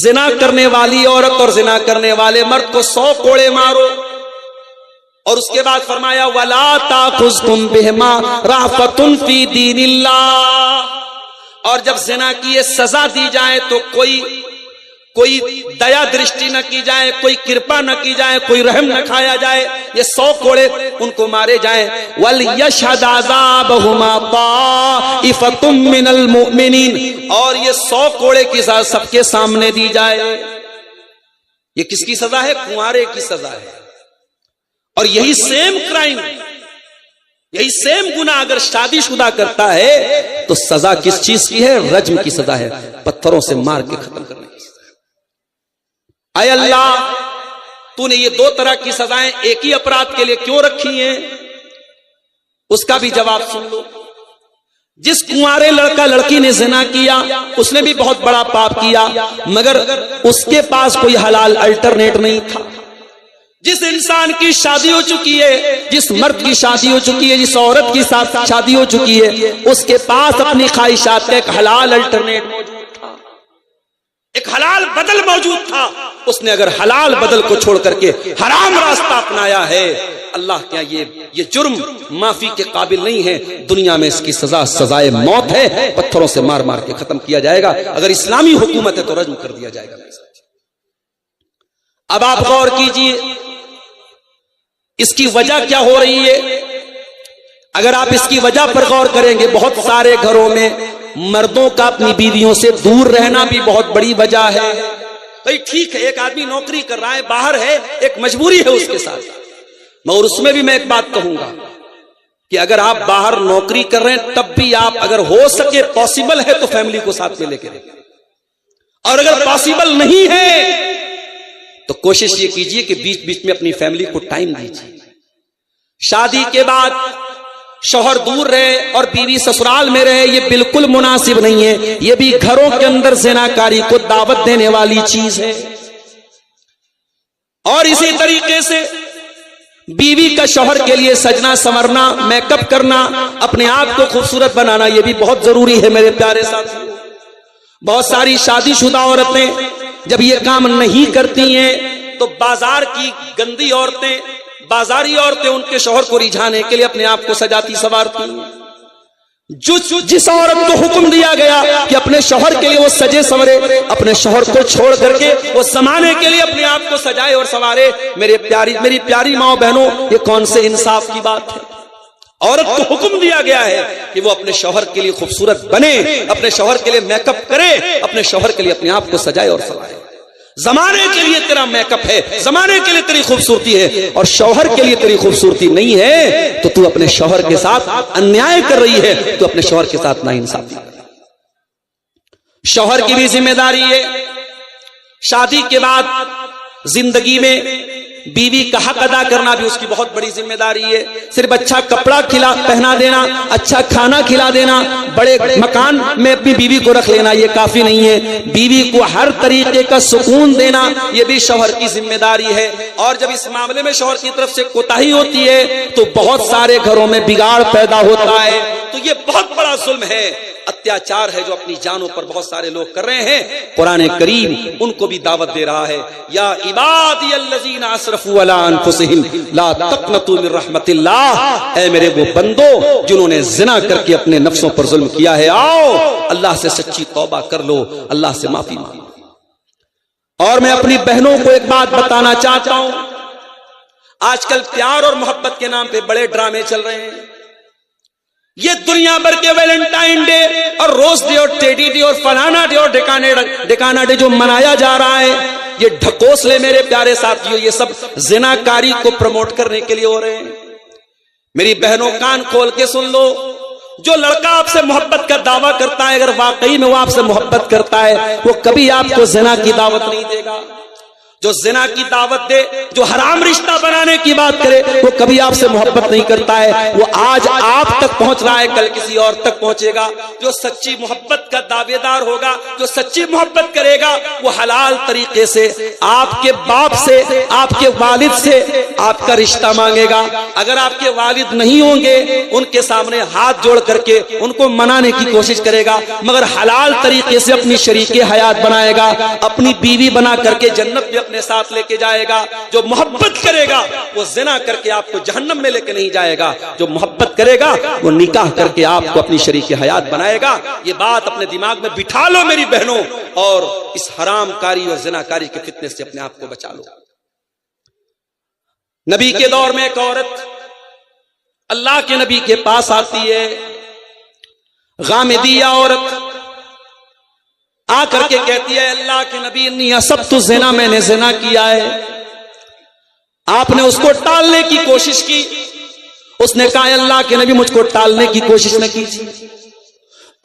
[SPEAKER 1] زنا کرنے والی عورت اور زنا کرنے والے مرد کو 100 کوڑے مارو. اور اس کے بعد فرمایا وَلَا تَأْخُذْكُمْ بِهِمَا رَأْفَةٌ فِي دِينِ اللَّهِ، اور جب زنا کی یہ سزا دی جائے تو کوئی دیا درشٹی نہ کی جائے، کوئی کرپا نہ کی جائے، کوئی رحم نہ کھایا جائے. یہ 100 کوڑے ان کو مارے جائیں. وَلْيَشْهَدْ عَذَابَهُمَا طَائِفَةٌ مِّنَ الْمُؤْمِنِينَ، اور یہ 100 کوڑے کی سزا سب کے سامنے دی جائے. یہ کس کی سزا ہے؟ کنوارے کی سزا ہے. اور یہی سیم کرائم، یہی سیم گناہ اگر شادی شدہ کرتا ہے تو سزا کس چیز کی ہے؟ رجم کی سزا ہے، پتھروں سے مار کے ختم کرنے کی سزا ہے. اے اللہ، تو نے یہ 2 طرح کی سزائیں ایک ہی اپرادھ کے لیے کیوں رکھی ہیں؟ اس کا بھی جواب سن لو. جس کنوارے لڑکا لڑکی نے زنا کیا اس نے بھی بہت بڑا پاپ کیا، مگر اس کے پاس کوئی حلال الٹرنیٹ نہیں تھا. جس انسان کی شادی ہو چکی ہے، جس مرد کی شادی ہو چکی ہے، جس عورت کی ساتھ شادی ہو چکی ہے، اس کے پاس اپنی خواہشات کا ایک حلال الٹرنیٹ موجود تھا، ایک حلال بدل موجود تھا. اس نے اگر حلال بدل کو چھوڑ کر کے حرام راستہ اپنایا ہے، اللہ کیا یہ جرم معافی کے قابل نہیں ہے. دنیا میں اس کی سزا سزائے موت ہے، پتھروں سے مار مار کے ختم کیا جائے گا. اگر اسلامی حکومت ہے تو رجم کر دیا جائے گا. اب آپ غور کیجئے اس کی وجہ کیا ہو رہی ہے. اگر آپ اس کی وجہ پر غور کریں گے، بہت سارے گھروں میں مردوں کا اپنی بیویوں سے دور رہنا بھی بہت بڑی وجہ ہے. بھئی ٹھیک ہے، ایک آدمی نوکری کر رہا ہے، باہر ہے، ایک مجبوری ہے اس کے ساتھ، مگر اس میں بھی میں ایک بات کہوں گا کہ اگر آپ باہر نوکری کر رہے ہیں تب بھی آپ اگر ہو سکے پاسبل ہے تو فیملی کو ساتھ میں لے کے رہیں، اور اگر پاسبل نہیں ہے تو کوشش یہ کیجئے کہ بیچ بیچ میں اپنی فیملی کو ٹائم دیجئے. شادی کے بعد شوہر دور رہے اور بیوی سسرال میں رہے، یہ بالکل مناسب نہیں ہے. یہ بھی گھروں کے اندر زناکاری کو دعوت دینے والی چیز ہے. اور اسی طریقے سے بیوی کا شوہر کے لیے سجنا سنورنا، میک اپ کرنا، اپنے آپ کو خوبصورت بنانا، یہ بھی بہت ضروری ہے میرے پیارے ساتھیوں. بہت ساری شادی شدہ عورتیں جب یہ کام نہیں کرتی ہیں تو بازار کی گندی عورتیں، بازاری عورتیں ان کے شوہر کو رجھانے کے لیے اپنے آپ کو سجاتی سنوارتی ہیں. جس عورت کو حکم دیا گیا کہ اپنے شوہر کے لیے وہ سجے سورے، اپنے شوہر کو چھوڑ کر کے وہ زمانے کے لیے اپنے آپ کو سجائے اور سنوارے، میری پیاری ماں بہنوں، یہ کون سے انصاف کی بات ہے؟ عورت کو حکم دیا گیا ہے کہ وہ اپنے شوہر کے لیے خوبصورت بنے، اپنے شوہر کے لیے میک اپ کرے، اپنے شوہر کے لیے اپنے آپ کو سجائے اور سنوارے. زمانے کے لیے تیرا میک اپ ہے، زمانے کے لیے تیری خوبصورتی ہے، اور شوہر کے لیے تیری خوبصورتی نہیں ہے تو اپنے شوہر کے ساتھ انیائے کر رہی ہے، تو اپنے شوہر کے ساتھ ناانصافی کر رہی ہے. شوہر کی بھی ذمہ داری ہے شادی کے بعد زندگی میں بیوی کا حق ادا کرنا بھی اس کی بہت بڑی ذمہ داری ہے. صرف اچھا کپڑا پہنا دینا، اچھا کھانا کھلا دینا، بڑے مکان میں اپنی بیوی کو رکھ لینا، یہ کافی نہیں ہے. بیوی کو ہر طریقے کا سکون دینا، یہ بھی شوہر کی ذمہ داری ہے. اور جب اس معاملے میں شوہر کی طرف سے کوتاہی ہوتی ہے تو بہت سارے گھروں میں بگاڑ پیدا ہوتا ہے. تو یہ بہت بڑا ظلم ہے، اتیاچار ہے جو اپنی جانوں پر بہت سارے لوگ کر رہے ہیں. قرآن کریم ان کو بھی دعوت دے رہا ہے، یا عبادی الذین اسرفوا علی انفسہم لا تقنطوا من رحمت اللہ، اے میرے وہ بندو جنہوں نے زنا کر کے اپنے نفسوں پر ظلم کیا ہے، آؤ اللہ سے سچی توبہ کر لو، اللہ سے معافی مانگو. اور میں اپنی بہنوں کو ایک بات بتانا چاہتا ہوں، آج کل پیار اور محبت کے نام پہ بڑے ڈرامے چل رہے ہیں. یہ دنیا بھر کے ویلنٹائن ڈے اور روز ڈے اور ٹیڈی ڈے اور فلانا ڈے اور ڈکانا ڈے جو منایا جا رہا ہے، یہ ڈھکوسلے میرے پیارے ساتھیوں، یہ سب زناکاری کو پروموٹ کرنے کے لیے ہو رہے ہیں. میری بہنوں کان کھول کے سن لو، جو لڑکا آپ سے محبت کا دعویٰ کرتا ہے، اگر واقعی میں وہ آپ سے محبت کرتا ہے، وہ کبھی آپ کو زنا کی دعوت نہیں دے گا. جو زنا کی دعوت دے، جو حرام رشتہ بنانے کی بات کرے، وہ کبھی آپ سے محبت نہیں کرتا ہے. وہ آج آپ تک پہنچ رہا ہے، کل کسی اور تک پہنچے گا. جو سچی محبت کا دعوے دار ہوگا، جو سچی محبت کرے گا، وہ حلال طریقے سے آپ کے باپ سے، آپ کے والد سے آپ کا رشتہ مانگے گا. اگر آپ کے والد نہیں ہوں گے، ان کے سامنے ہاتھ جوڑ کر کے ان کو منانے کی کوشش کرے گا، مگر حلال طریقے سے اپنی شریک حیات بنائے گا، اپنی بیوی بنا کر کے جنت میں اپنے ساتھ لے کے جائے گا. جو محبت کرے گا وہ زنا کر کے آپ کو جہنم میں لے کے نہیں جائے گا. جو محبت کرے گا وہ نکاح کر کے آپ کو اپنی شریک حیات بنائے گا. یہ بات اپنے دماغ میں بٹھا لو میری بہنوں، اور اس حرام کاری اور زنا کاری کے فتنے سے اپنے آپ کو بچا لو. نبی کے دور میں ایک عورت اللہ کے نبی کے پاس آتی ہے، غامدیہ عورت آ کر کے کہتی ہے، اللہ کے نبی انی اصبت الزنا، میں نے زنا کیا ہے. آپ نے اس کو ٹالنے کی کوشش کی. اس نے کہا، اللہ کے نبی مجھ کو ٹالنے کی کوشش نہ کیجیے.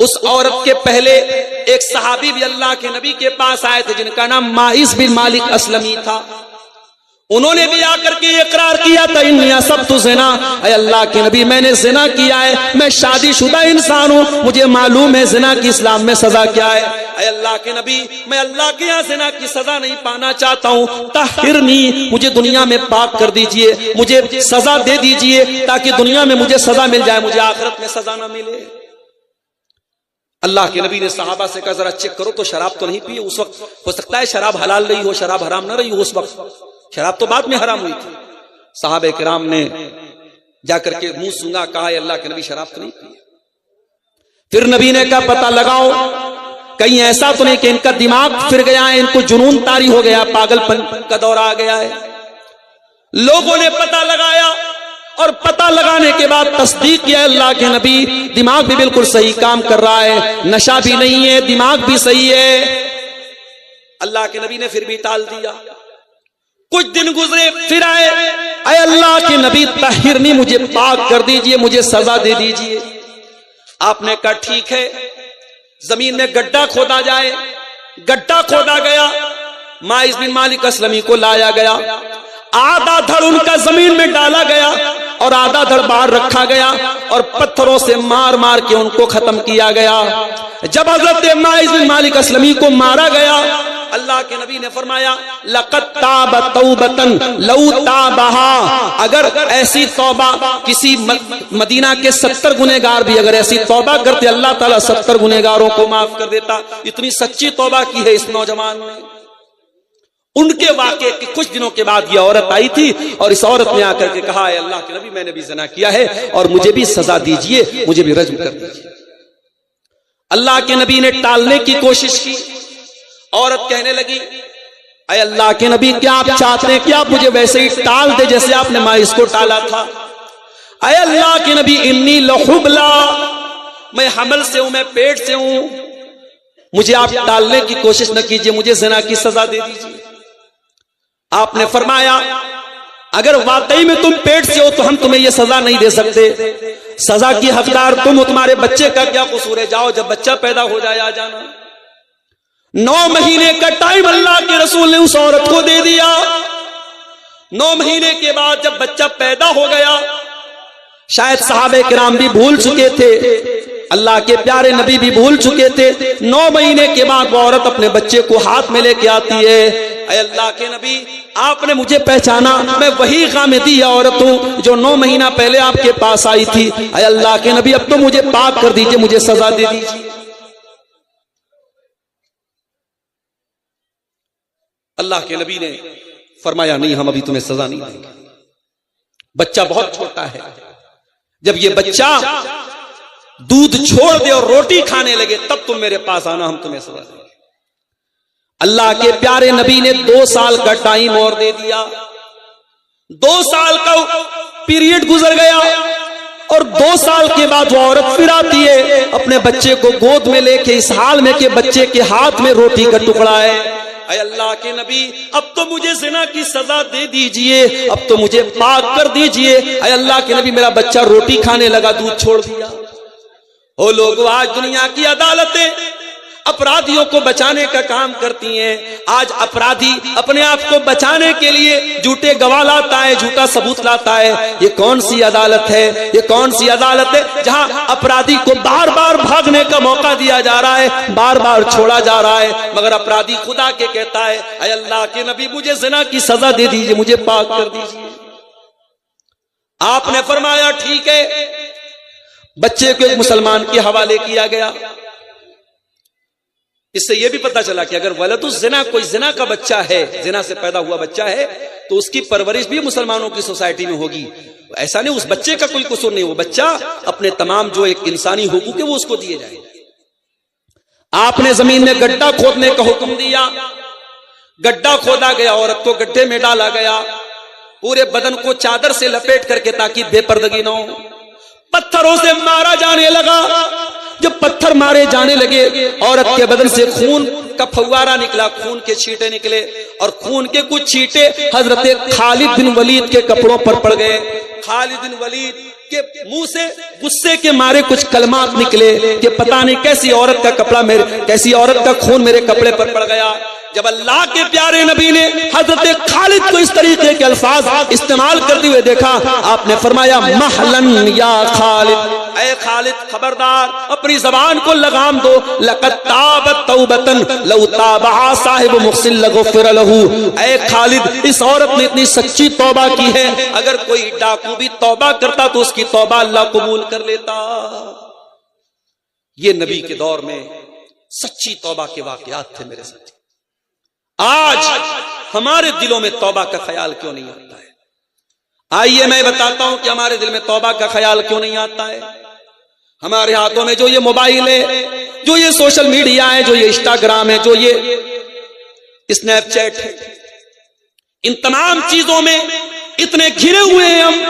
[SPEAKER 1] اس عورت کے پہلے ایک صحابی بھی اللہ کے نبی کے پاس آئے تھے جن کا نام ماعز بن مالک اسلمی تھا. انہوں نے بھی آ کر کے اقرار کیا تھا، انی اصبت الزنا، اے اللہ کے نبی میں نے زنا کیا ہے، میں شادی شدہ انسان ہوں، مجھے معلوم ہے زنا کی اسلام میں سزا کیا ہے. اے اللہ کے نبی میں اللہ کے یہاں زنا کی سزا نہیں پانا چاہتا ہوں، طہرنی، مجھے دنیا میں پاک کر دیجئے، مجھے سزا دے دیجئے تاکہ دنیا میں مجھے سزا مل جائے، مجھے آخرت میں سزا نہ ملے. اللہ کے نبی نے صحابہ سے کہا، ذرا چیک کرو تو شراب تو نہیں پی. اس وقت ہو سکتا ہے شراب حلال نہیں ہو، شراب حرام نہ رہی ہو اس وقت، شراب تو بعد میں حرام ہوئی تھی. صحابہ کرام نے جا کر کے منہ سونگا، کہا ہے اللہ کے نبی شراب تو نہیں پی. پھر نبی نے کہا پتہ لگاؤ کہیں ایسا تو نہیں کہ ان کا دماغ پھر گیا ہے، ان کو جنون طاری ہو گیا، پاگل پن کا دور آ گیا ہے. لوگوں نے پتہ لگایا اور پتہ لگانے کے بعد تصدیق کیا اللہ کے نبی دماغ بھی بالکل صحیح کام کر رہا ہے، نشہ بھی نہیں ہے، دماغ بھی صحیح ہے۔ اللہ کے نبی نے پھر بھی ٹال دیا۔ کچھ دن گزرے، پھر آئے، اے اللہ کے نبی طہرنی، مجھے پاک کر دیجئے، مجھے سزا دے دیجئے۔ آپ نے کہا ٹھیک ہے، زمین میں گڈھا کھودا جائے۔ گڈھا کھودا گیا، ماعز بن مالک اسلمی کو لایا گیا، آدھا دھڑ ان کا زمین میں ڈالا گیا اور آدھا دھڑ باہر رکھا گیا اور پتھروں سے مار مار کے ان کو ختم کیا گیا۔ جب حضرت ماعز بن مالک اسلمی کو مارا گیا، اللہ کے نبی نے فرمایا لقد تاب توبتن لو تابہا، اگر ایسی توبہ کسی مدینہ کے 70 گنہگار بھی اگر ایسی توبہ کرتے اللہ تعالیٰ 70 گنہگاروں کو معاف کر دیتا۔ اتنی سچی توبہ کی ہے اس نوجوان نے۔ ان کے واقعے کے کچھ دنوں کے بعد یہ عورت آئی تھی اور اس عورت نے آ کر کے کہا اے اللہ کے نبی میں نے بھی زنا کیا ہے اور مجھے بھی سزا دیجئے، مجھے بھی رجم کر دیجئے۔ اللہ کے نبی نے ٹالنے کی کوشش کی۔ عورت کہنے لگی اے اللہ کے نبی کیا آپ چاہتے ہیں کہ آپ مجھے ویسے ہی ٹال دے جیسے آپ نے ماعز کو ٹالا تھا؟ اے اللہ کے نبی انی لحبلا، میں حمل سے ہوں، میں پیٹ سے ہوں، مجھے آپ ٹالنے کی کوشش نہ کیجئے، مجھے زنا کی سزا دے دیجئے۔ آپ نے فرمایا اگر واقعی میں تم پیٹ سے ہو تو ہم تمہیں یہ سزا نہیں دے سکتے، سزا کی حقدار تم ہو، تمہارے بچے کا کیا قصور ہے؟ جاؤ جب بچہ پیدا ہو جائے آ جانا۔ 9 مہینے کا ٹائم اللہ کے رسول نے اس عورت کو دے دیا۔ 9 مہینے کے بعد جب بچہ پیدا ہو گیا، شاید صحابہ کرام بھی بھول چکے تھے، اللہ کے پیارے نبی بھی بھول چکے تھے۔ 9 مہینے کے بعد وہ عورت اپنے بچے کو ہاتھ میں لے کے آتی ہے، اے اللہ کے نبی آپ نے مجھے پہچانا، میں وہی غامدی عورت ہوں جو 9 مہینہ پہلے آپ کے پاس آئی تھی، اے اللہ کے نبی اب تو مجھے پاک کر دیجئے، مجھے سزا دے دیجئے۔ اللہ کے نبی نے فرمایا نہیں، ہم ابھی تمہیں سزا نہیں دیں گے، بچہ بہت چھوٹا ہے، جب یہ بچہ دودھ چھوڑ دے اور روٹی کھانے لگے تب تم میرے پاس آنا، ہم تمہیں سزا دیں گے۔ اللہ کے پیارے نبی نے 2 سال کا ٹائم اور دے دیا۔ 2 سال کا پیریڈ گزر گیا اور 2 سال کے بعد وہ عورت پھر آتی ہے اپنے بچے کو گود میں لے کے، اس حال میں کہ بچے کے ہاتھ میں روٹی کا ٹکڑا ہے۔ اے اللہ کے نبی اب تو مجھے زنا کی سزا دے دیجئے، اب تو مجھے پاک کر دیجئے۔ اے اللہ کے نبی میرا بچہ روٹی کھانے لگا، دودھ چھوڑ دیا۔ او لوگو، آج دنیا کی عدالتیں اپرادھیوں کو بچانے کا کام کرتی ہیں۔ آج اپرادھی اپنے آپ کو بچانے کے لیے جھوٹے گواہ لاتا ہے، جھوٹا ثبوت لاتا ہے۔ یہ کون سی عدالت ہے؟ یہ کون سی عدالت ہے جہاں اپرادھی کو بار بار بھاگنے کا موقع دیا جا رہا ہے، بار بار چھوڑا جا رہا ہے، مگر اپرادھی خدا کے کہتا ہے اے اللہ کے نبی مجھے زنا کی سزا دے دیجئے، مجھے پاک کر دیجئے۔ آپ نے فرمایا ٹھیک ہے، بچے کو ایک مسلمان کے حوالے کیا گیا۔ اس سے یہ بھی پتا چلا کہ اگر ولد الزنا کوئی زنا کا بچہ ہے، زنا سے پیدا ہوا بچہ ہے، تو اس کی پرورش بھی مسلمانوں کی سوسائٹی میں ہوگی۔ ایسا نہیں اس بچے کا کوئی قصور نہیں، وہ بچہ اپنے تمام جو ایک انسانی حقوق ہے وہ اس کو دیے جائیں۔ آپ نے زمین میں گڈھا کھودنے کا حکم دیا، گڈھا کھودا گیا، عورت کو گڈھے میں ڈالا گیا، پورے بدن کو چادر سے لپیٹ کر کے تاکہ بے پردگی نہ ہو۔ پتھروں سے مارا جانے لگا۔ جب پتھر مارے جانے لگے عورت کے بدن سے خون کا فوارہ نکلا، خون کے چھینٹے نکلے اور خون کے کچھ چھینٹے حضرت خالد بن ولید کے کپڑوں پر پڑ گئے۔ خالد بن ولید کے منہ سے غصے کے مارے کچھ کلمات نکلے کہ پتہ نہیں کیسی عورت کا کپڑا کیسی عورت کا خون میرے کپڑے پر پڑ گیا۔ جب اللہ کے پیارے نبی نے حضرت خالد کو اس طریقے کے الفاظ استعمال کرتے ہوئے دیکھا، آپ نے فرمایا محلن یا خالد، اے خالد خبردار اپنی زبان کو لگام دو، لقد تابت توبتن لو تابہا صاحب محسن لغفر لہ۔ اے خالد اس عورت نے اتنی سچی توبہ کی ہے، اگر کوئی ڈاکو بھی توبہ کرتا تو اس کی توبہ اللہ قبول کر لیتا۔ یہ نبی کے دور میں سچی توبہ کے واقعات تھے میرے ساتھ۔ آج ہمارے دلوں میں توبہ کا خیال کیوں نہیں آتا ہے؟ آئیے میں بتاتا ہوں کہ ہمارے دل میں توبہ کا خیال کیوں نہیں آتا ہے۔ ہمارے ہاتھوں میں جو یہ موبائل ہے، جو یہ سوشل میڈیا ہے، جو یہ انسٹاگرام ہے، جو یہ اسنیپ چیٹ ہے، ان تمام چیزوں میں اتنے گھرے ہوئے ہیں ہم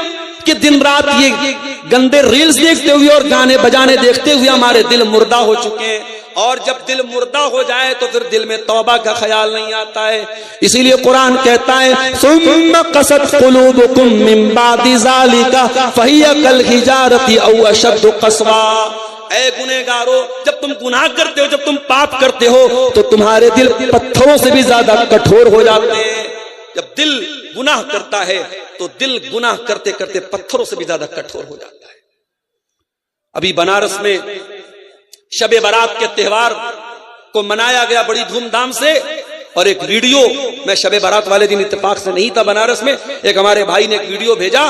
[SPEAKER 1] کہ دن رات یہ گندے ریلز دیکھتے ہوئے اور گانے بجانے دیکھتے ہوئے ہمارے دل مردہ ہو چکے ہیں، اور جب دل مردہ ہو جائے تو پھر دل میں توبہ کا خیال نہیں آتا ہے۔ اسی لیے قرآن کہتا ہے ثم قست قلوبکم من بعد ذلک فہی کالحجارۃ او اشد قسوا۔ اے گنہگارو، جب تم گناہ کرتے ہو، جب تم پاپ کرتے ہو تو تمہارے دل پتھروں سے بھی زیادہ کٹھور ہو جاتے ہیں۔ جب دل گناہ کرتا ہے تو دل گناہ کرتے کرتے پتھروں سے بھی زیادہ کٹھور ہو جاتا ہے۔ ابھی بنارس میں شب برات کے تہوار کو منایا گیا بڑی دھوم دھام سے، اور ایک ویڈیو، میں شب برات والے دن اتفاق سے نہیں تھا بنارس میں، ایک ہمارے بھائی نے ایک ویڈیو بھیجا،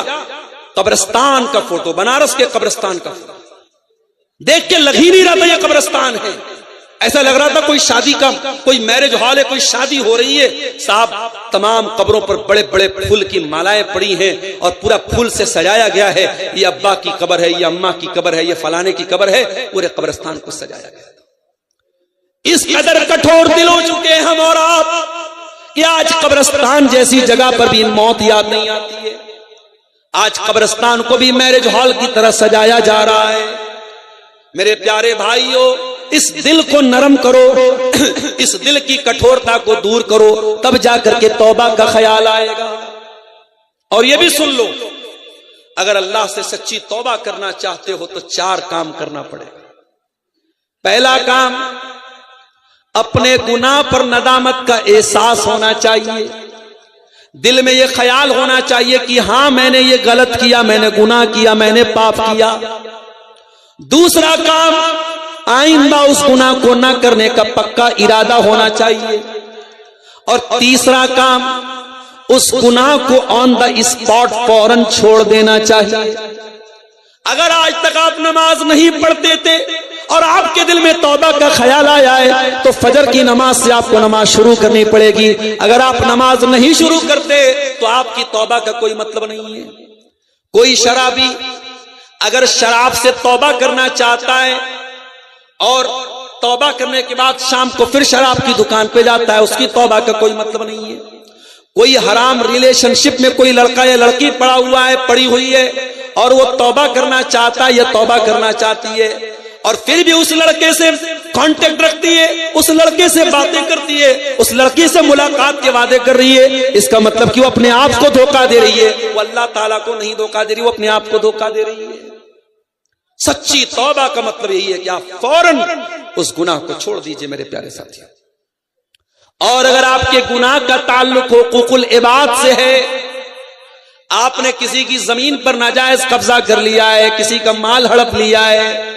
[SPEAKER 1] قبرستان کا فوٹو، بنارس کے قبرستان کا فوٹو، دیکھ کے لگ ہی نہیں رہا تھا یہ قبرستان ہے، ایسا لگ رہا تھا کوئی شادی کا کوئی میرج ہال ہے، کوئی شادی ہو رہی ہے۔ صاحب تمام قبروں پر بڑے بڑے پھول کی مالائیں پڑی ہیں اور پورا پھول سے سجایا گیا ہے، یہ ابا کی قبر ہے، یہ اماں کی قبر ہے، یہ فلانے کی قبر ہے، پورے قبرستان کو سجایا گیا۔ اس قدر کٹھور دل ہو چکے ہیں ہم اور آپ کہ آج قبرستان جیسی جگہ پر بھی موت یاد نہیں آتی ہے۔ آج قبرستان کو بھی میرج ہال کی طرح سجایا جا رہا ہے۔ میرے پیارے بھائیوں، اس دل کو نرم کرو، اس دل کی کٹھورتا کو دور کرو، تب جا کر کے توبہ کا خیال آئے گا۔ اور یہ بھی سن لو، اگر اللہ سے سچی توبہ کرنا چاہتے ہو تو 4 کام کرنا پڑے گا۔ پہلا کام، اپنے گناہ پر ندامت کا احساس ہونا چاہیے، دل میں یہ خیال ہونا چاہیے کہ ہاں میں نے یہ غلط کیا، میں نے گناہ کیا، میں نے پاپ کیا۔ دوسرا کام، آئندہ اس گناہ کو نہ کرنے کا پکا ارادہ ہونا چاہیے۔ اور تیسرا کام، اس گناہ کو آن دا اسپاٹ فوراً چھوڑ دینا چاہیے۔ اگر آج تک آپ نماز نہیں پڑھتے تھے اور آپ کے دل میں توبہ کا خیال آیا ہے تو فجر کی نماز سے آپ کو نماز شروع کرنی پڑے گی۔ اگر آپ نماز نہیں شروع کرتے تو آپ کی توبہ کا کوئی مطلب نہیں ہے۔ کوئی شرابی اگر شراب سے توبہ کرنا چاہتا ہے اور توبہ کرنے کے بعد شام کو پھر شراب کی دکان پہ جاتا ہے، اس کی توبہ کا کوئی مطلب نہیں ہے۔ کوئی حرام ریلیشن شپ میں کوئی لڑکا یا لڑکی پڑا ہوا ہے، پڑی ہوئی ہے، اور وہ توبہ کرنا چاہتا ہے یا توبہ کرنا چاہتی ہے، اور پھر بھی اس لڑکے سے کانٹیکٹ رکھتی ہے، اس لڑکے سے باتیں کرتی ہے، اس لڑکی سے ملاقات کے وعدے کر رہی ہے، اس کا مطلب کہ وہ اپنے آپ کو دھوکہ دے رہی ہے، وہ اللہ تعالیٰ کو نہیں دھوکہ دے رہی، وہ اپنے آپ کو دھوکہ دے رہی ہے۔ سچی توبہ کا مطلب یہی ہے کہ آپ فوراً اس گناہ کو چھوڑ دیجئے میرے پیارے ساتھی۔ اور اگر آپ کے گناہ کا تعلق حقوق العباد سے ہے، آپ نے کسی کی زمین پر ناجائز قبضہ کر لیا ہے، کسی کا مال ہڑپ لیا ہے،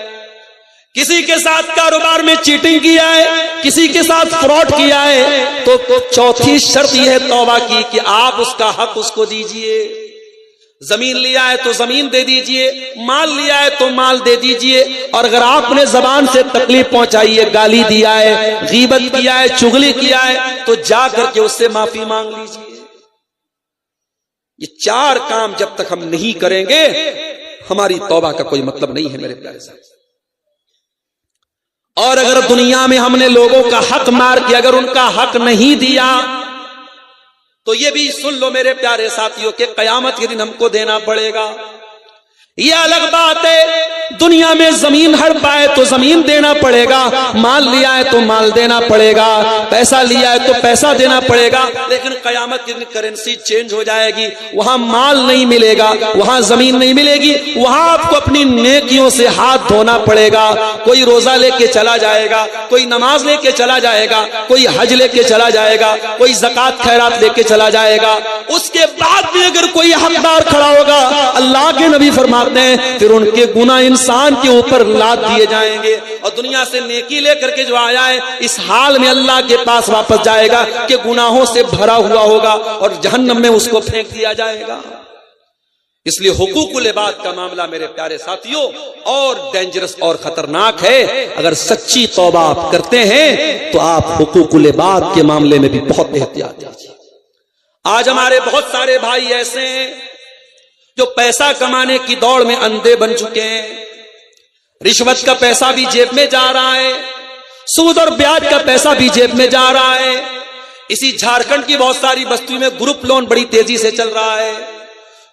[SPEAKER 1] کسی کے ساتھ کاروبار میں چیٹنگ کیا ہے، کسی کے ساتھ فراڈ کیا ہے، تو چوتھی شرط یہ ہے توبہ کی کہ آپ اس کا حق اس کو دیجئے۔ زمین لیا ہے تو زمین دے دیجئے، مال لیا ہے تو مال دے دیجئے، اور اگر آپ نے زبان سے تکلیف پہنچائی ہے، گالی دیا ہے، غیبت کیا ہے، چغلی کیا ہے، تو جا کر کے اس سے معافی مانگ لیجئے۔ یہ 4 کام جب تک ہم نہیں کریں گے ہماری توبہ کا کوئی مطلب نہیں ہے میرے پیارے ساتھ۔ اور اگر دنیا میں ہم نے لوگوں کا حق مار کیا، اگر ان کا حق نہیں دیا تو یہ بھی سن لو میرے پیارے ساتھیوں کہ قیامت کے دن ہم کو دینا پڑے گا۔ یہ الگ بات ہے، دنیا میں زمین ہڑپ پائے تو زمین دینا پڑے گا، مال لیا ہے تو مال دینا پڑے گا، پیسہ لیا ہے تو پیسہ دینا پڑے گا، لیکن قیامت کے دن کرنسی چینج ہو جائے گی، وہاں مال نہیں ملے گا، وہاں زمین نہیں ملے گی، وہاں آپ کو اپنی نیکیوں سے ہاتھ دھونا پڑے گا۔ کوئی روزہ لے کے چلا جائے گا، کوئی نماز لے کے چلا جائے گا، کوئی حج لے کے چلا جائے گا، کوئی زکوٰۃ خیرات لے کے چلا جائے گا، اس کے بعد بھی اگر کوئی حقدار کھڑا ہوگا، اللہ کے نبی فرماتے ہیں پھر ان کے گناہ انسان کے اوپر لاد دیے جائیں گے، اور دنیا سے نیکی لے کر کے جو آیا ہے اس حال میں اللہ کے پاس واپس جائے گا کہ گناہوں سے بھرا ہوا ہوگا اور جہنم میں اس کو پھینک دیا جائے گا۔ اس لیے حقوق العباد کا معاملہ میرے پیارے ساتھیوں اور ڈینجرس اور خطرناک ہے۔ اگر سچی توبہ آپ کرتے ہیں تو آپ حقوق العباد کے معاملے میں بھی بہت احتیاط کیجیے۔ آج ہمارے بہت سارے بھائی ایسے ہیں جو پیسہ کمانے کی دوڑ میں اندھے بن چکے ہیں، رشوت کا پیسہ بھی جیب میں جا رہا ہے، سود اور بیاج کا پیسہ بھی جیب میں جا رہا ہے۔ اسی جھارکھنڈ کی بہت ساری بستیوں میں گروپ لون بڑی تیزی سے چل رہا ہے،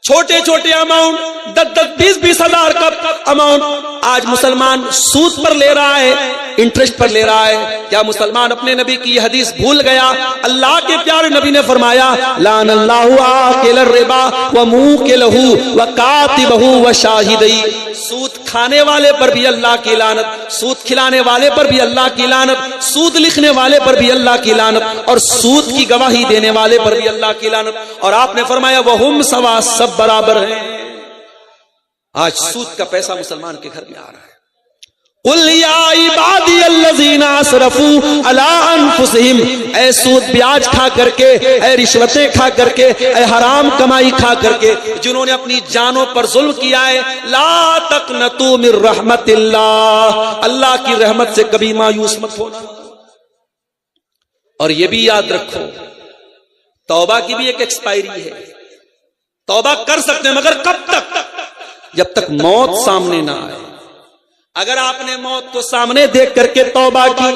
[SPEAKER 1] چھوٹے چھوٹے اماؤنٹ 10-20 ہزار کا اماؤنٹ آج مسلمان سود پر لے رہا ہے, انٹرسٹ پر لے رہا ہے. کیا مسلمان اپنے نبی کی حدیث بھول گیا؟ اللہ کے پیارے نبی نے فرمایا لعن اللہ آکل الربا وموکلہ وکاتبہ وشاہدی. سود کھانے والے پر بھی اللہ کی لعنت, سود کھلانے والے پر بھی اللہ کی لعنت, سود لکھنے والے پر بھی اللہ کی لعنت, اور سود کی گواہی دینے والے پر بھی اللہ کی لعنت. اور آپ نے فرمایا وہم سوا, سب برابر ہیں. آج سود کا پیسہ مسلمان کے گھر میں آ رہا ہے. قل یا عبادی الذین اسرفوا علی انفسہم, اے سود بیاج کھا کر کے, اے رشوتیں کھا کر کے, اے حرام کمائی کھا کر کے جنہوں نے اپنی جانوں پر ظلم کیا ہے, لا تقنطوا من رحمت اللہ, اللہ کی رحمت سے کبھی مایوس مت ہونا. اور یہ بھی یاد رکھو توبہ کی بھی ایک ایکسپائری ہے. توبہ کر سکتے ہیں مگر کب تک؟ جب تک موت سامنے نہ آئے. اگر آپ نے موت کو سامنے دیکھ کر کے توبہ کی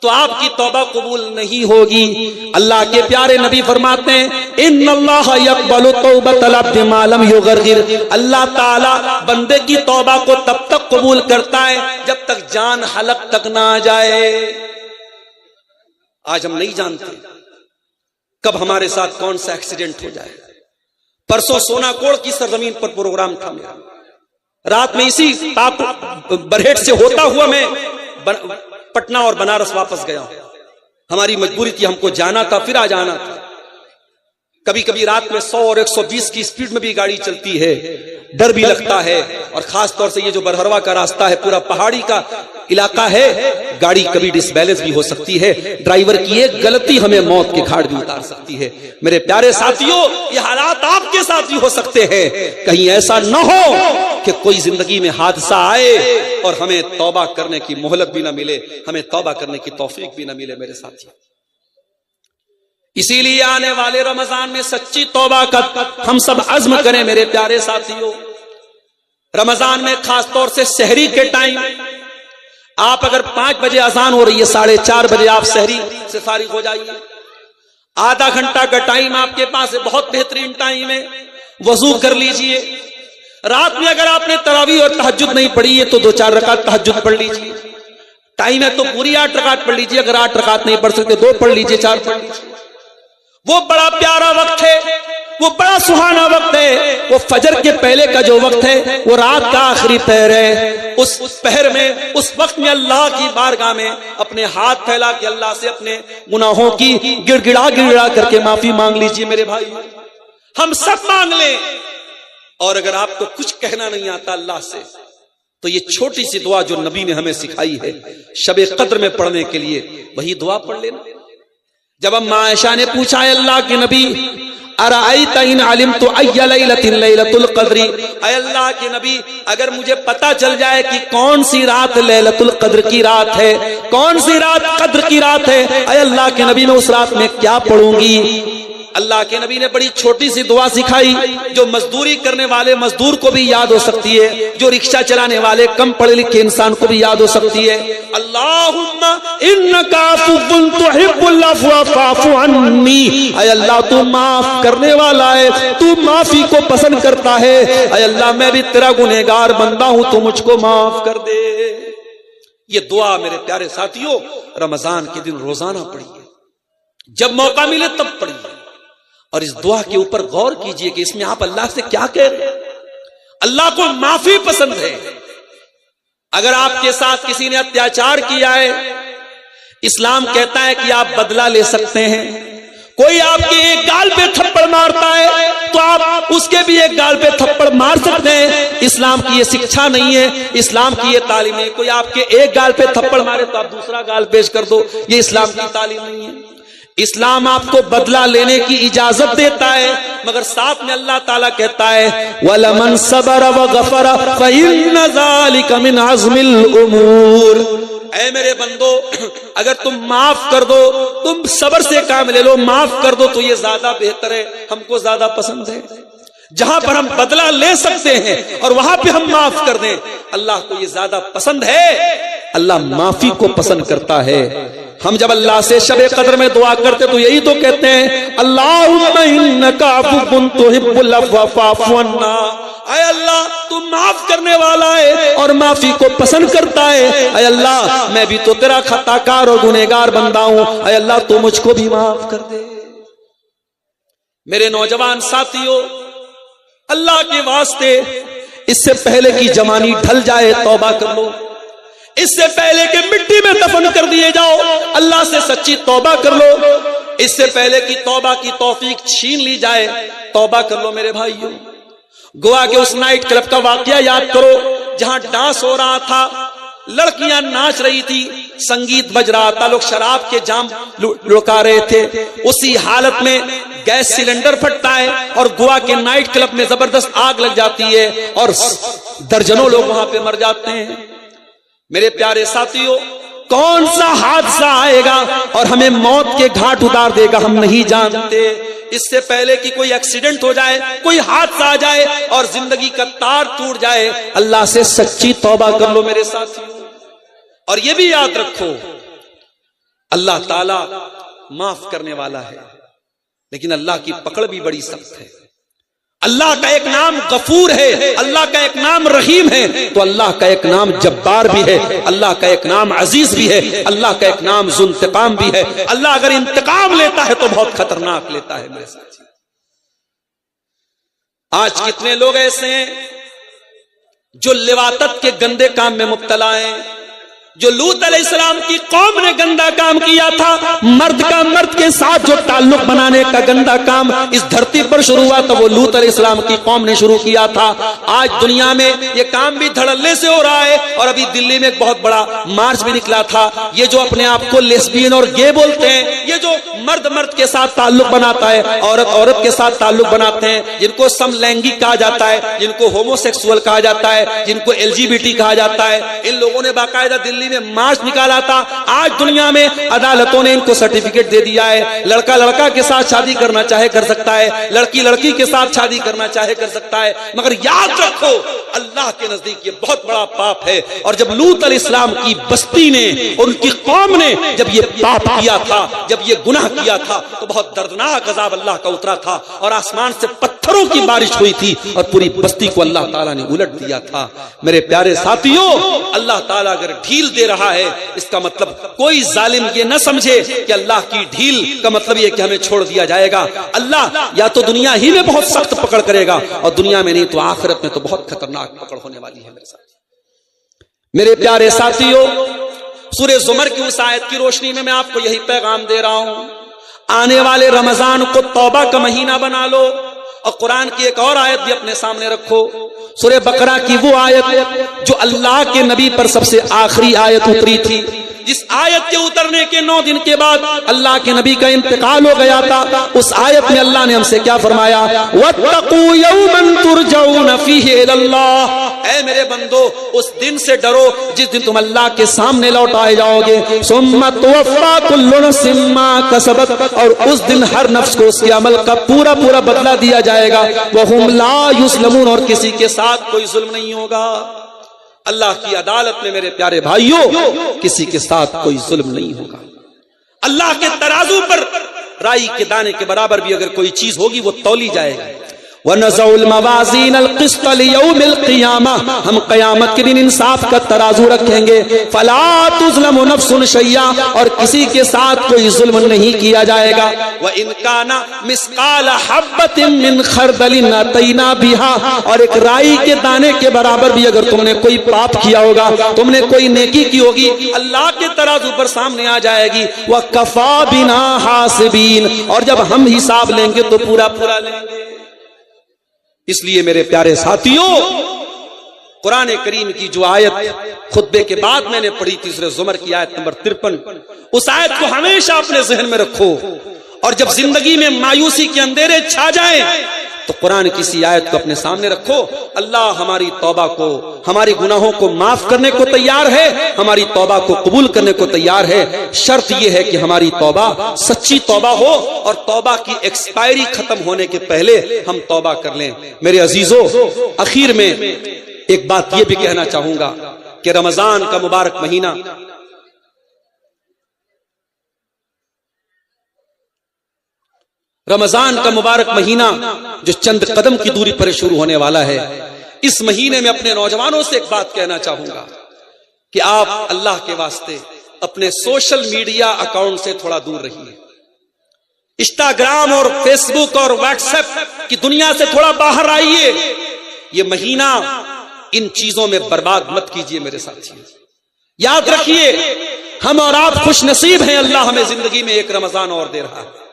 [SPEAKER 1] تو آپ کی توبہ قبول نہیں ہوگی. اللہ کے پیارے نبی فرماتے ہیں ان اللہ یقبل توبۃ العبد ما لم یغرغر, اللہ تعالی بندے کی توبہ کو تب تک قبول کرتا ہے جب تک جان حلق تک نہ آ جائے. آج ہم نہیں جانتے کب ہمارے ساتھ کون سا ایکسیڈنٹ ہو جائے. پرسوں سونا کوڑ کی سرزمین پر پروگرام تھا میرا, رات میں اسی برہیٹ سے ہوتا ہوا میں پٹنہ اور بنارس واپس گیا. ہماری مجبوری تھی, ہم کو جانا تھا پھر آ جانا تھا. کبھی کبھی رات میں 100 اور 120 کی سپیڈ میں بھی گاڑی چلتی ہے, ڈر بھی لگتا ہے. اور خاص طور سے یہ جو برہروا کا راستہ ہے پورا پہاڑی کا علاقہ ہے, گاڑی کبھی ڈس بیلنس بھی ہو سکتی ہے. ڈرائیور کی ایک غلطی ہمیں موت کے گھاٹ بھی اتار سکتی ہے. میرے پیارے ساتھیوں, یہ حالات آپ کے ساتھ بھی ہو سکتے ہیں. کہیں ایسا نہ ہو کہ کوئی زندگی میں حادثہ آئے اور ہمیں توبہ کرنے کی مہلت بھی نہ ملے, ہمیں توبہ کرنے کی توفیق بھی نہ ملے. میرے ساتھیوں, اسی لیے آنے والے رمضان میں سچی توبہ کا ہم سب عزم کریں. میرے پیارے ساتھیوں, رمضان میں خاص طور سے سحری کے ٹائم آپ اگر 5 بجے اذان ہو رہی ہے 4:30 بجے آپ سحری سے فارغ ہو جائیے. آدھا گھنٹہ کا ٹائم آپ کے پاس ہے, بہت بہترین ٹائم ہے. وضو کر لیجئے. رات میں اگر آپ نے تراویح اور تہجد نہیں پڑھی ہے تو 2-4 رکعت تہجد پڑھ لیجئے. ٹائم ہے تو پوری 8 رکعت پڑھ لیجئے. اگر 8 رکعت نہیں پڑھ سکتے 2 پڑھ لیجئے, 4 پڑھ لیجئے. وہ بڑا پیارا وقت ہے, وہ بڑا سہانا وقت ہے. وہ فجر کے پہلے کا جو وقت ہے وہ رات کا آخری پہر ہے. اس پہر میں, اس وقت میں اللہ کی بارگاہ میں اپنے ہاتھ پھیلا کے اللہ سے اپنے گناہوں کی گڑ گڑا کر کے معافی مانگ لیجئے. میرے بھائی, ہم سب مانگ لیں. اور اگر آپ کو کچھ کہنا نہیں آتا اللہ سے تو یہ چھوٹی سی دعا جو نبی نے ہمیں سکھائی ہے شب قدر میں پڑھنے کے لیے, وہی دعا پڑھ لینا. جب اما عائشہ نے پوچھا ہے اللہ کے نبی ارائیت ان علمت ای لیلۃ لیلۃ القدر, اے اللہ کے نبی اگر مجھے پتا چل جائے کہ کون سی رات لیلۃ القدر کی رات ہے, کون سی رات قدر کی رات ہے, اے اللہ کے نبی میں اس رات میں کیا پڑھوں گی؟ اللہ کے نبی نے بڑی چھوٹی سی دعا سکھائی جو مزدوری کرنے والے مزدور کو بھی یاد ہو سکتی ہے, جو رکشہ چلانے والے کم پڑھے لکھے انسان کو بھی یاد ہو سکتی ہے. اللہم انک عفو تحب العفو فاعف عنی, اے اللہ تو معاف کرنے والا ہے, تو معافی کو پسند کرتا ہے. اے اللہ میں بھی تیرا گنہگار بندہ ہوں, تو مجھ کو معاف کر دے. یہ دعا میرے پیارے ساتھیوں رمضان کے دن روزانہ پڑھیے, جب موقع ملے تب پڑھیے. اور اس دعا کے اوپر غور کیجئے کہ اس میں آپ اللہ سے کیا کہہ رہے ہیں. اللہ کو معافی پسند ہے. اگر آپ کے ساتھ کسی نے اتیاچار کیا ہے, اسلام کہتا ہے کہ آپ بدلہ لے سکتے ہیں. کوئی آپ کے ایک گال پہ تھپڑ مارتا ہے تو آپ اس کے بھی ایک گال پہ تھپڑ مار سکتے ہیں. اسلام کی یہ شکشا نہیں ہے, اسلام کی یہ تعلیم ہے. کوئی آپ کے ایک گال پہ تھپڑ مارے تو آپ دوسرا گال پیش کر دو, یہ اسلام کی تعلیم نہیں ہے. اسلام آپ کو بدلہ لینے کی اجازت دیتا ہے, مگر ساتھ میں اللہ تعالیٰ کہتا ہے وَلَمَنْ صَبَرَ وَغَفَرَ فَإِنَّ ذَلِكَ مِنْ عَزْمِ الْأُمُورِ. اے میرے بندو, اگر تم معاف کر دو, تم صبر سے کام لے لو, معاف کر دو تو یہ زیادہ بہتر ہے, ہم کو زیادہ پسند ہے. جہاں پر ہم بدلہ لے سکتے ہیں اور وہاں پہ ہم معاف کر دیں, اللہ کو یہ زیادہ پسند ہے. اللہ معافی کو پسند کرتا ہے. ہم جب اللہ سے شب قدر میں دعا کرتے تو یہی تو کہتے ہیں اللہم ان انک عفو تحب العفو فاعف عنا، اے اللہ تو معاف کرنے والا ہے اور معافی کو پسند کرتا ہے، اے اللہ میں بھی تو تیرا خطا کار اور گنہگار بندہ ہوں، اے اللہ تو مجھ کو بھی معاف کر دے۔ میرے نوجوان ساتھیوں، اللہ کے واسطے اس سے پہلے کی جوانی ڈھل جائے توبہ کر لو، اس سے پہلے کہ مٹی میں دفن کر دیے جاؤ اللہ سے سچی توبہ کر لو، اس سے پہلے کی توبہ کی توفیق چھین لی جائے توبہ کر لو میرے بھائیوں۔ گوا کے اس نائٹ کلب کا واقعہ یاد کرو جہاں ڈانس ہو رہا تھا، لڑکیاں ناچ رہی تھی، سنگیت بج رہا تھا، لوگ شراب کے جام لڑکا رہے تھے، اسی حالت میں گیس سلنڈر پھٹتا ہے اور گوا کے نائٹ کلب میں زبردست آگ لگ جاتی ہے اور درجنوں لوگ وہاں پہ مر جاتے ہیں۔ میرے پیارے ساتھیوں، کون سا حادثہ آئے گا اور ہمیں موت کے گھاٹ اتار دے گا ہم نہیں جانتے۔ اس سے پہلے کہ کوئی ایکسیڈنٹ ہو جائے، کوئی حادثہ آ جائے اور زندگی کا تار ٹوٹ جائے، اللہ سے سچی توبہ کر لو میرے ساتھیوں۔ اور یہ بھی یاد رکھو اللہ تعالی معاف کرنے والا ہے، لیکن اللہ کی پکڑ بھی بڑی سخت ہے۔ اللہ کا ایک نام غفور ہے، اللہ کا ایک نام رحیم ہے، تو اللہ کا ایک نام جبار بھی ہے، اللہ کا ایک نام عزیز بھی ہے، اللہ کا ایک نام ذو انتقام بھی ہے۔ اللہ اگر انتقام لیتا ہے تو بہت خطرناک لیتا ہے میرے ساتھ۔ آج کتنے لوگ ایسے ہیں جو لواطت کے گندے کام میں مبتلا ہیں، جو لوط علیہ السلام کی قوم نے گندا کام کیا تھا، مرد کا مرد کے ساتھ جو تعلق بنانے کا گندا کام اس دھرتی پر شروع ہوا تھا وہ لوط علیہ السلام کی قوم نے شروع کیا تھا۔ آج دنیا میں یہ کام بھی دھڑلے سے ہو رہا ہے، اور ابھی دلی میں ایک بہت بڑا مارچ بھی نکلا تھا۔ یہ جو اپنے آپ کو لیسبین اور گے بولتے ہیں، یہ جو مرد مرد کے ساتھ تعلق بناتا ہے، عورت عورت کے ساتھ تعلق بناتے ہیں، جن کو سم لینگک کہا جاتا ہے، جن کو ہومو سیکسول کہا جاتا ہے، جن کو LGBT کہا جاتا ہے، ان لوگوں نے باقاعدہ دلی میں مارچ نکالا تھا۔ آج دنیا میں عدالتوں نے ان کو سرٹیفکیٹ دے دیا ہے، لڑکا لڑکا کے ساتھ شادی کرنا چاہے کر سکتا ہے، لڑکی لڑکی کے ساتھ شادی کرنا چاہے کر سکتا ہے، مگر یاد رکھو اللہ کے نزدیک یہ بہت بڑا پاپ ہے۔ اور جب لوط علیہ السلام کی بستی نے اور ان کی قوم نے جب یہ پاپ کیا تھا، جب یہ گناہ کیا تھا، تو بہت دردناک عذاب اللہ کا اترا تھا اور آسمان سے پتھروں کی بارش ہوئی تھی اور پوری بستی کو اللہ تعالیٰ نے الٹ دیا تھا۔ میرے پیارے ساتھیوں، اللہ تعالیٰ اگر ڈھیل دے رہا ہے، اس کا مطلب کوئی ظالم یہ نہ سمجھے کہ اللہ کی ڈھیل کا مطلب یہ کہ ہمیں چھوڑ دیا جائے گا۔ اللہ یا تو دنیا ہی میں بہت سخت پکڑ کرے گا، اور دنیا میں نہیں تو آخرت میں تو بہت خطرناک پکڑ ہونے والی ہے میرے ساتھ۔ میرے پیارے ساتھیوں، سورہ زمر کی اس آیت کی روشنی میں آپ کو یہی پیغام دے رہا ہوں، آنے والے رمضان کو توبہ کا مہینہ بنا لو، اور قرآن کی ایک اور آیت بھی اپنے سامنے رکھو، سورہ بقرہ کی وہ آیت جو اللہ کے نبی پر سب سے آخری آیت اتری تھی، جس آیت کے اترنے کے 9 دن کے بعد اللہ کے نبی کا انتقال ہو گیا تھا۔ اس آیت میں اللہ نے ہم سے کیا فرمایا؟ وَاتَّقُوا يَوْمًا تُرْجَعُونَ فِيهِ إِلَى اللَّهِ، اے میرے بندو اس دن سے ڈرو جس دن تم اللہ کے سامنے لوٹائے جاؤ گے۔ ثُمَّ تُوَفَّىٰ كُلُّ نَفْسٍ مَّا كَسَبَتْ، اور اس دن ہر نفس کو اس کے عمل کا پورا پورا بدلہ دیا جائے گا۔ وَهُمْ لَا يُظْلَمُونَ، اور کسی کے ساتھ کوئی ظلم نہیں ہوگا۔ اللہ کی عدالت میں میرے پیارے بھائیوں کسی کے ساتھ کوئی ظلم نہیں ہوگا۔ اللہ کے ترازو پر رائی کے دانے کے برابر بھی اگر کوئی چیز ہوگی وہ تولی جائے گی۔ وَنَزَعُ الْمَوَازِينَ الْقِسْطَ لِيَوْمِ الْقِيَامَةِ، ہم قیامت کے دن انصاف کا ترازو رکھیں گے۔ فَلَا تُظْلَمُ نَفْسٌ شَيْئًا، اور کسی کے ساتھ کوئی ظلم نہیں کیا جائے گا۔ وَإِنْ كَانَ مِثْقَالَ حَبَّةٍ مِّنْ خَرْدَلٍ أَتَيْنَا بِهَا، اور ایک رائی کے دانے کے برابر بھی اگر تم نے کوئی پاپ کیا ہوگا، تم نے کوئی نیکی کی ہوگی، اللہ کے ترازو پر سامنے آ جائے گی۔ وَكَفَىٰ بِنَا حَاسِبِينَ، اور جب ہم حساب لیں گے تو پورا پورا لیں گے۔ اس لیے میرے پیارے ساتھیوں، قرآن کریم کی جو آیت خطبے کے بعد میں نے پڑھی تھی، سورہ زمر کی آیت نمبر 53، اس آیت کو ہمیشہ اپنے ذہن میں رکھو، اور جب زندگی میں مایوسی کے اندھیرے چھا جائیں تو قرآن کی اسی آیت کو اپنے سامنے رکھو۔ اللہ ہماری توبہ کو، ہماری گناہوں کو معاف کرنے کو تیار ہے، ہماری توبہ کو قبول کرنے کو تیار ہے۔ شرط یہ ہے کہ ہماری توبہ سچی توبہ ہو، اور توبہ کی ایکسپائری ختم ہونے کے پہلے ہم توبہ کر لیں۔ میرے عزیزو، اخیر میں ایک بات یہ بھی کہنا چاہوں گا کہ رمضان کا مبارک مہینہ رمضان کا مبارک مہینہ جو چند قدم کی دوری پر شروع ہونے والا ہے، اس مہینے میں اپنے نوجوانوں سے ایک بات کہنا چاہوں گا کہ آپ اللہ کے واسطے اپنے سوشل میڈیا اکاؤنٹ سے تھوڑا دور رہیے. انسٹاگرام اور فیس بک اور واٹس ایپ کی دنیا سے تھوڑا باہر آئیے. یہ مہینہ ان چیزوں میں برباد مت کیجیے میرے ساتھی. یاد رکھیے ہم اور آپ خوش نصیب ہیں، اللہ ہمیں زندگی میں ایک رمضان اور دے رہا ہے.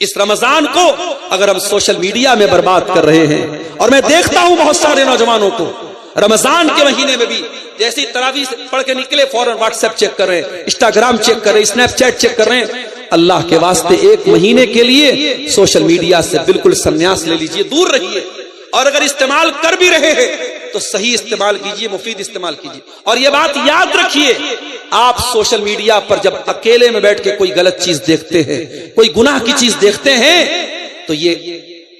[SPEAKER 1] اس رمضان کو اگر ہم سوشل میڈیا میں برباد کر رہے ہیں، اور میں دیکھتا ہوں بہت سارے نوجوانوں کو رمضان کے مہینے میں بھی جیسی تراویح پڑھ کے نکلے فوراً واٹس ایپ چیک کر رہے ہیں، انسٹاگرام چیک کر رہے ہیں، اسنیپ چیٹ چیک کر رہے ہیں. اللہ کے واسطے ایک مہینے کے لیے سوشل میڈیا سے بالکل سنیاس لے لیجئے، دور رہیے. اور اگر استعمال کر بھی رہے ہیں تو صحیح استعمال کیجئے، مفید استعمال کیجئے. اور یہ بات یاد رکھیے، آپ سوشل میڈیا پر جب اکیلے میں بیٹھ کے کوئی غلط چیز دیکھتے ہیں، کوئی گناہ کی چیز دیکھتے ہیں، تو یہ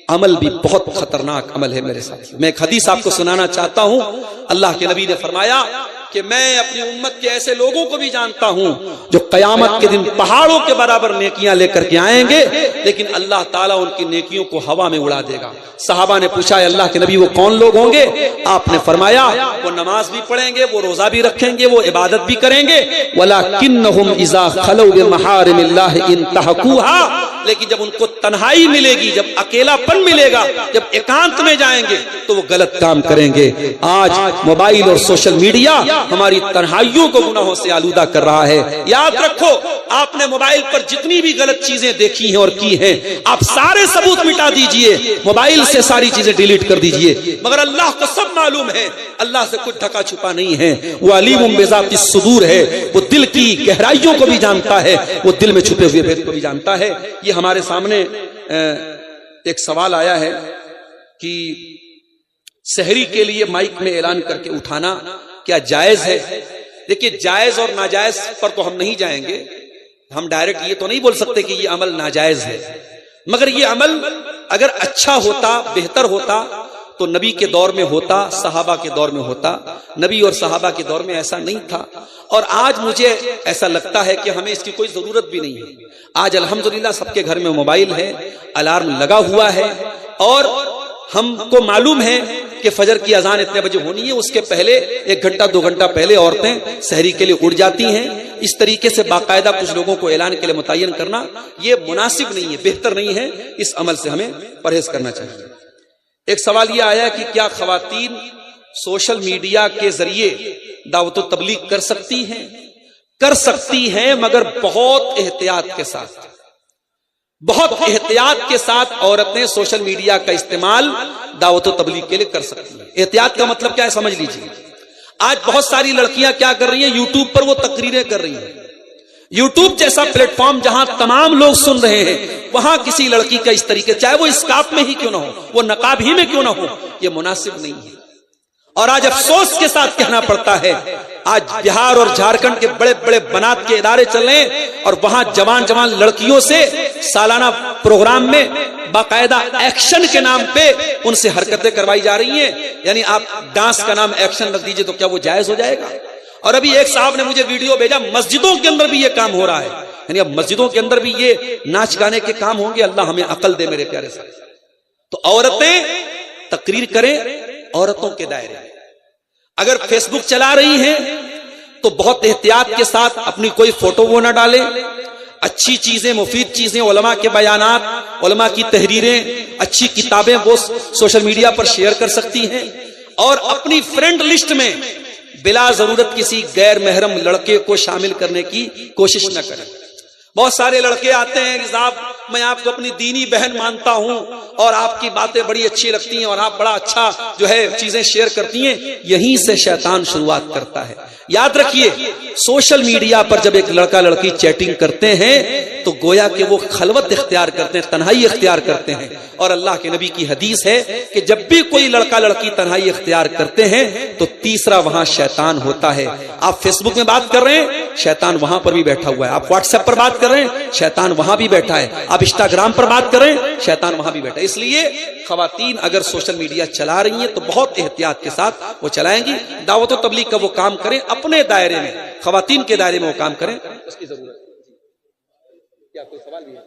[SPEAKER 1] عمل بھی بہت خطرناک عمل ہے میرے ساتھ. میں ایک حدیث آپ کو سنانا چاہتا ہوں. اللہ کے نبی نے فرمایا کہ میں اپنی امت کے ایسے لوگوں کو بھی جانتا ہوں جو قیامت کے دن پہاڑوں کے برابر نیکیاں لے کر کے آئیں گے، لیکن اللہ تعالیٰ ان کی نیکیوں کو ہوا میں اڑا دے گا. صحابہ نے پوچھا اللہ کے نبی وہ کون لوگ ہوں گے؟ آپ نے فرمایا وہ نماز بھی پڑھیں گے، وہ روزہ بھی رکھیں گے، وہ عبادت بھی کریں گے، وَلَكِنَّهُمْ إِذَا خَلَوْا بِمَحَارِمِ اللَّهِ انْتَهَكُوهَا. لیکن جب ان کو تنہائی ملے گی، جب اکیلا پن ملے گا، جب ایکانت میں جائیں گے تو وہ غلط کام کریں گے. آج موبائل اور سوشل میڈیا ہماری تنہائیوں کو گناہوں سے آلودہ کر رہا ہے. یاد رکھو آپ نے موبائل پر جتنی بھی غلط چیزیں دیکھی ہیں اور کی ہیں، آپ سارے ثبوت مٹا دیجئے، موبائل سے ساری چیزیں ڈیلیٹ کر دیجئے. مگر اللہ کو سب معلوم ہے، اللہ سے کچھ ڈھکا چھپا نہیں ہے. وہ علیم بذات الصدور ہے، وہ دل کی گہرائیوں کو بھی جانتا ہے، وہ دل میں چھپے ہوئے بھید کو بھی جانتا ہے. یہ ہمارے سامنے ایک سوال آیا ہے کہ سحری کے لیے مائک میں اعلان کر کے اٹھانا کیا جائز ہے؟ دیکھیے جائز اور ناجائز پر تو ہم نہیں جائیں گے، ہم ڈائریکٹ یہ تو نہیں بول سکتے کہ یہ عمل ناجائز ہے. مگر یہ عمل اگر اچھا ہوتا، بہتر ہوتا تو نبی کے دور میں ہوتا، صحابہ کے دور میں ہوتا. نبی اور صحابہ کے دور میں ایسا نہیں تھا، اور آج مجھے ایسا لگتا ہے کہ ہمیں اس کی کوئی ضرورت بھی نہیں ہے. آج الحمدللہ سب کے گھر میں موبائل ہے، الارم لگا ہوا ہے، اور ہم کو معلوم ہے کہ فجر کی اذان اتنے بجے ہونی ہے، اس کے پہلے 1 گھنٹہ 2 گھنٹہ پہلے عورتیں سحری کے لیے اٹھ جاتی ہیں. اس طریقے سے باقاعدہ کچھ لوگوں کو اعلان کے لیے متعین کرنا یہ مناسب نہیں ہے، بہتر نہیں ہے. اس عمل سے ہمیں پرہیز کرنا چاہیے. ایک سوال یہ آیا کہ کیا خواتین سوشل میڈیا کے ذریعے دعوت و تبلیغ کر سکتی ہیں؟ کر سکتی ہیں، مگر بہت احتیاط کے ساتھ. بہت احتیاط کے ساتھ عورتیں سوشل میڈیا کا استعمال دعوت و تبلیغ کے لیے کر سکتی ہیں. احتیاط کا مطلب کیا ہے سمجھ لیجیے. آج بہت ساری لڑکیاں کیا کر رہی ہیں، یوٹیوب پر وہ تقریریں کر رہی ہیں. یوٹیوب جیسا پلیٹ فارم جہاں تمام لوگ سن رہے ہیں، وہاں کسی لڑکی کا اس طریقے، چاہے وہ اسکارف میں ہی کیوں نہ ہو، وہ نقاب ہی میں کیوں نہ ہو، یہ مناسب نہیں ہے. اور آج افسوس کے ساتھ کہنا پڑتا ہے، آج بہار اور جھارکھنڈ کے بڑے بڑے بنات کے ادارے چل رہے ہیں، اور وہاں جوان جوان لڑکیوں سے سالانہ پروگرام میں باقاعدہ ایکشن کے نام پہ ان سے حرکتیں کروائی جا رہی ہیں. یعنی آپ ڈانس کا نام ایکشن رکھ دیجئے تو کیا وہ جائز ہو جائے گا؟ اور ابھی ایک صاحب نے مجھے ویڈیو بھیجا، مسجدوں کے اندر بھی یہ کام ہو رہا ہے. یعنی اب مسجدوں کے اندر بھی یہ ناچ گانے کے کام ہوں گے. اللہ ہمیں عقل دے میرے پیارے صاحب. تو عورتیں تقریر کریں عورتوں کے دائرے میں. اگر فیس بک چلا رہی ہیں تو بہت احتیاط کے ساتھ اپنی کوئی فوٹو وہ نہ ڈالیں. اچھی چیزیں، مفید چیزیں، علماء کے بیانات، علماء کی تحریریں، اچھی کتابیں وہ سوشل میڈیا پر شیئر کر سکتی ہیں. اور اپنی فرینڈ لسٹ میں بلا ضرورت کسی غیر محرم لڑکے کو شامل کرنے کی کوشش نہ کریں. بہت سارے لڑکے آتے ہیں کہ صاحب میں آپ کو اپنی دینی بہن مانتا ہوں اور آپ کی باتیں بڑی اچھی لگتی ہیں اور آپ بڑا اچھا جو ہے چیزیں شیئر کرتی ہیں. یہیں سے شیطان شروعات کرتا ہے. یاد رکھیے سوشل میڈیا پر جب ایک لڑکا لڑکی چیٹنگ کرتے ہیں تو گویا کہ وہ خلوت اختیار کرتے ہیں، تنہائی اختیار کرتے ہیں. اور اللہ کے نبی کی حدیث ہے کہ جب بھی کوئی لڑکا لڑکی تنہائی اختیار کرتے ہیں تو تیسرا وہاں شیطان ہوتا ہے. آپ فیس بک میں بات کر رہے ہیں، شیطان وہاں پر بھی بیٹھا ہوا ہے. آپ واٹس ایپ پر بات کر رہے ہیں، شیطان وہاں بھی بیٹھا ہے. آپ انسٹاگرام پر بات کر رہے ہیں، شیطان وہاں بھی بیٹھا ہے. اس لیے خواتین اگر سوشل میڈیا چلا رہی ہیں تو بہت احتیاط کے ساتھ وہ چلائیں گی. دعوت و تبلیغ کا وہ کام کریں اپنے دائرے میں، خواتین کے دائرے میں وہ کام کریں، اس کی ضرورت ہے. کیا کوئی سوال بھی ہے؟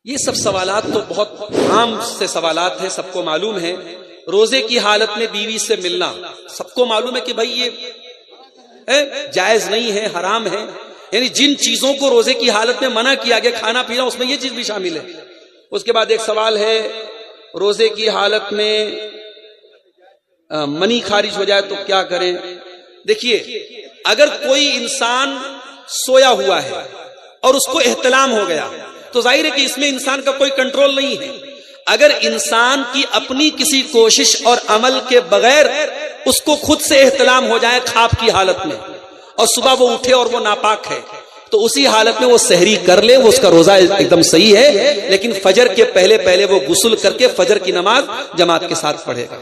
[SPEAKER 1] یہ سب سوالات تو بہت عام سے سوالات ہیں، سب کو معلوم ہے۔ روزے کی حالت میں بیوی سے ملنا سب کو معلوم ہے کہ بھائی یہ جائز نہیں ہے، حرام ہے، یعنی جن چیزوں کو روزے کی حالت میں منع کیا گیا، کھانا پینا، اس میں یہ چیز بھی شامل ہے۔ اس کے بعد ایک سوال ہے، روزے کی حالت میں منی خارج ہو جائے تو کیا کریں؟ دیکھیے، اگر کوئی انسان سویا ہوا ہے اور اس کو احتلام ہو گیا تو ظاہر ہے کہ اس میں انسان کا کوئی کنٹرول نہیں ہے۔ اگر انسان کی اپنی کسی کوشش اور عمل کے بغیر اس کو خود سے احتلام ہو جائے خواب کی حالت میں، اور صبح وہ اٹھے اور وہ ناپاک ہے، تو اسی حالت میں وہ سحری کر لے، وہ اس کا روزہ ایک دم صحیح ہے، لیکن فجر کے پہلے وہ غسل کر کے فجر کی نماز جماعت کے ساتھ پڑھے گا۔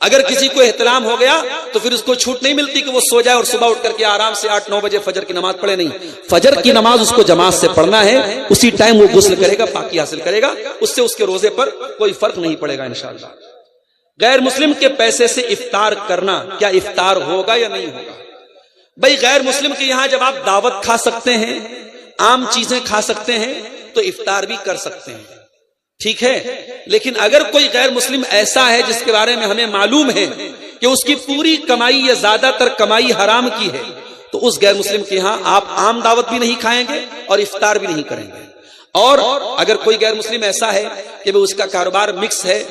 [SPEAKER 1] اگر کسی کو احتلام ہو گیا تو پھر اس کو چھوٹ نہیں ملتی کہ وہ سو جائے اور صبح اٹھ کر کے آرام سے 8-9 بجے فجر کی نماز پڑھے، نہیں، فجر کی نماز اس کو جماعت سے پڑھنا ہے، اسی ٹائم وہ غسل کرے گا، پاکی حاصل کرے گا، اس سے اس کے روزے پر کوئی فرق نہیں پڑے گا انشاءاللہ۔ غیر مسلم کے پیسے سے افطار کرنا، کیا افطار ہوگا یا نہیں ہوگا؟ بھائی غیر مسلم کے یہاں جب آپ دعوت کھا سکتے ہیں، عام چیزیں کھا سکتے ہیں، تو افطار بھی کر سکتے ہیں، ٹھیک ہے۔ لیکن اگر کوئی غیر مسلم ایسا ہے جس کے بارے میں ہمیں معلوم ہے کہ اس کی پوری کمائی یا زیادہ تر کمائی حرام کی ہے، تو اس غیر مسلم کے ہاں آپ عام دعوت بھی نہیں کھائیں گے اور افطار بھی نہیں کریں گے۔ اور اگر کوئی غیر مسلم ایسا ہے کہ اس کا کاروبار مکس ہے،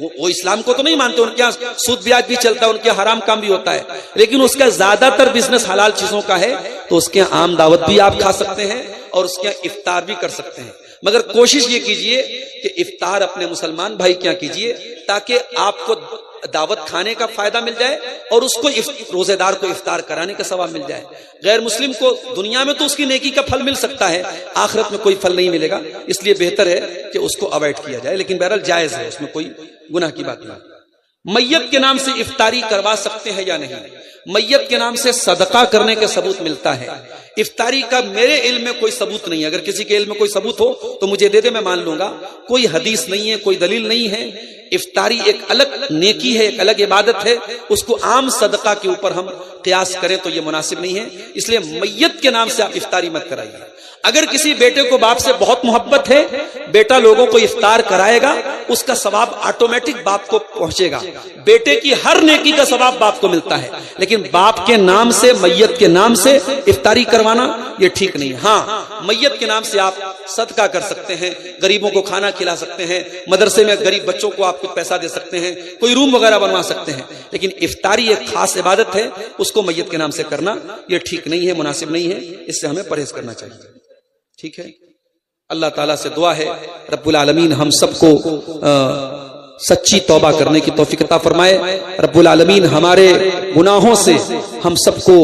[SPEAKER 1] وہ اسلام کو تو نہیں مانتے، ان کے یہاں سود بیاج بھی چلتا ہے، ان کے حرام کام بھی ہوتا ہے، لیکن اس کا زیادہ تر بزنس حلال چیزوں کا ہے، تو اس کے عام دعوت بھی آپ کھا سکتے ہیں اور اس کے افطار بھی کر سکتے ہیں۔ مگر کوشش یہ کیجئے کہ افطار اپنے مسلمان بھائی کیا کیجئے، تاکہ آپ کو دعوت کھانے کا فائدہ مل جائے اور اس کو روزے دار کو افطار کرانے کا ثواب مل جائے۔ غیر مسلم کو دنیا میں تو اس کی نیکی کا پھل مل سکتا ہے، آخرت میں کوئی پھل نہیں ملے گا، اس لیے بہتر ہے کہ اس کو اوائڈ کیا جائے، لیکن بہرحال جائز ہے، اس میں کوئی گناہ کی بات نہیں۔ میت کے نام سے افطاری کروا سکتے ہیں یا نہیں؟ میت کے نام سے صدقہ کرنے کا ثبوت ملتا ہے، افطاری کا میرے علم میں کوئی ثبوت نہیں ہے۔ اگر کسی کے علم میں کوئی ثبوت ہو تو مجھے دے دے، میں مان لوں گا۔ کوئی حدیث نہیں ہے، کوئی دلیل نہیں ہے۔ افطاری ایک الگ نیکی ہے، ایک الگ عبادت ہے، اس کو عام صدقہ کے اوپر ہم قیاس کریں تو یہ مناسب نہیں ہے، اس لیے میت کے نام سے آپ افطاری مت کرائیے۔ اگر کسی بیٹے کو باپ سے بہت محبت ہے، بیٹا لوگوں کو افطار کرائے گا، اس کا ثواب آٹومیٹک باپ کو پہنچے گا، بیٹے کی ہر نیکی کا ثواب باپ کو ملتا ہے، لیکن باپ کے نام سے، میت کے نام سے افطاری کروانا یہ ٹھیک نہیں ہے۔ ہاں، میت کے نام سے آپ صدقہ کر سکتے ہیں، غریبوں کو کھانا کھلا سکتے ہیں، مدرسے میں غریب بچوں کو آپ کچھ پیسہ دے سکتے ہیں، کوئی روم وغیرہ بنوا سکتے ہیں، لیکن افطاری ایک خاص عبادت ہے، اس کو میت کے نام سے کرنا یہ ٹھیک نہیں ہے، مناسب نہیں ہے، اس سے ہمیں پرہیز کرنا چاہیے، ٹھیک ہے۔ اللہ تعالیٰ سے دعا ہے رب العالمین ہم سب کو سچی توبہ کرنے کی توفیق عطا فرمائے، رب العالمین ہمارے گناہوں سے ہم سب کو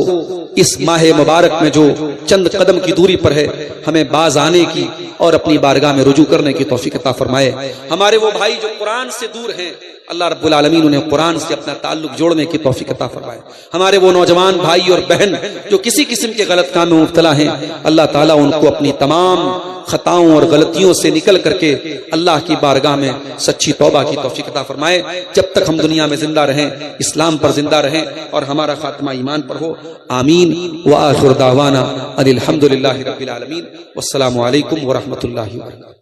[SPEAKER 1] اس ماہ مبارک میں جو چند قدم کی دوری پر ہے ہمیں باز آنے کی اور اپنی بارگاہ میں رجوع کرنے کی توفیق عطا فرمائے۔ ہمارے وہ بھائی جو قرآن سے دور ہیں، اللہ رب العالمین انہیں قرآن سے اپنا تعلق جوڑنے کی توفیق عطا فرمائے۔ ہمارے وہ نوجوان بھائی اور بہن جو کسی قسم کے غلط کام میں مبتلا ہیں، اللہ تعالیٰ ان کو اپنی تمام خطاؤں اور غلطیوں سے نکل کر کے اللہ کی بارگاہ میں سچی توبہ کی توفیق عطا فرمائے۔ جب تک ہم دنیا میں زندہ رہیں، اسلام پر زندہ رہیں اور ہمارا خاتمہ ایمان پر ہو، آمین۔ وآخر دعوانا ان الحمد للہ رب العالمین، والسلام علیکم ورحمۃ اللہ وبرکاتہ۔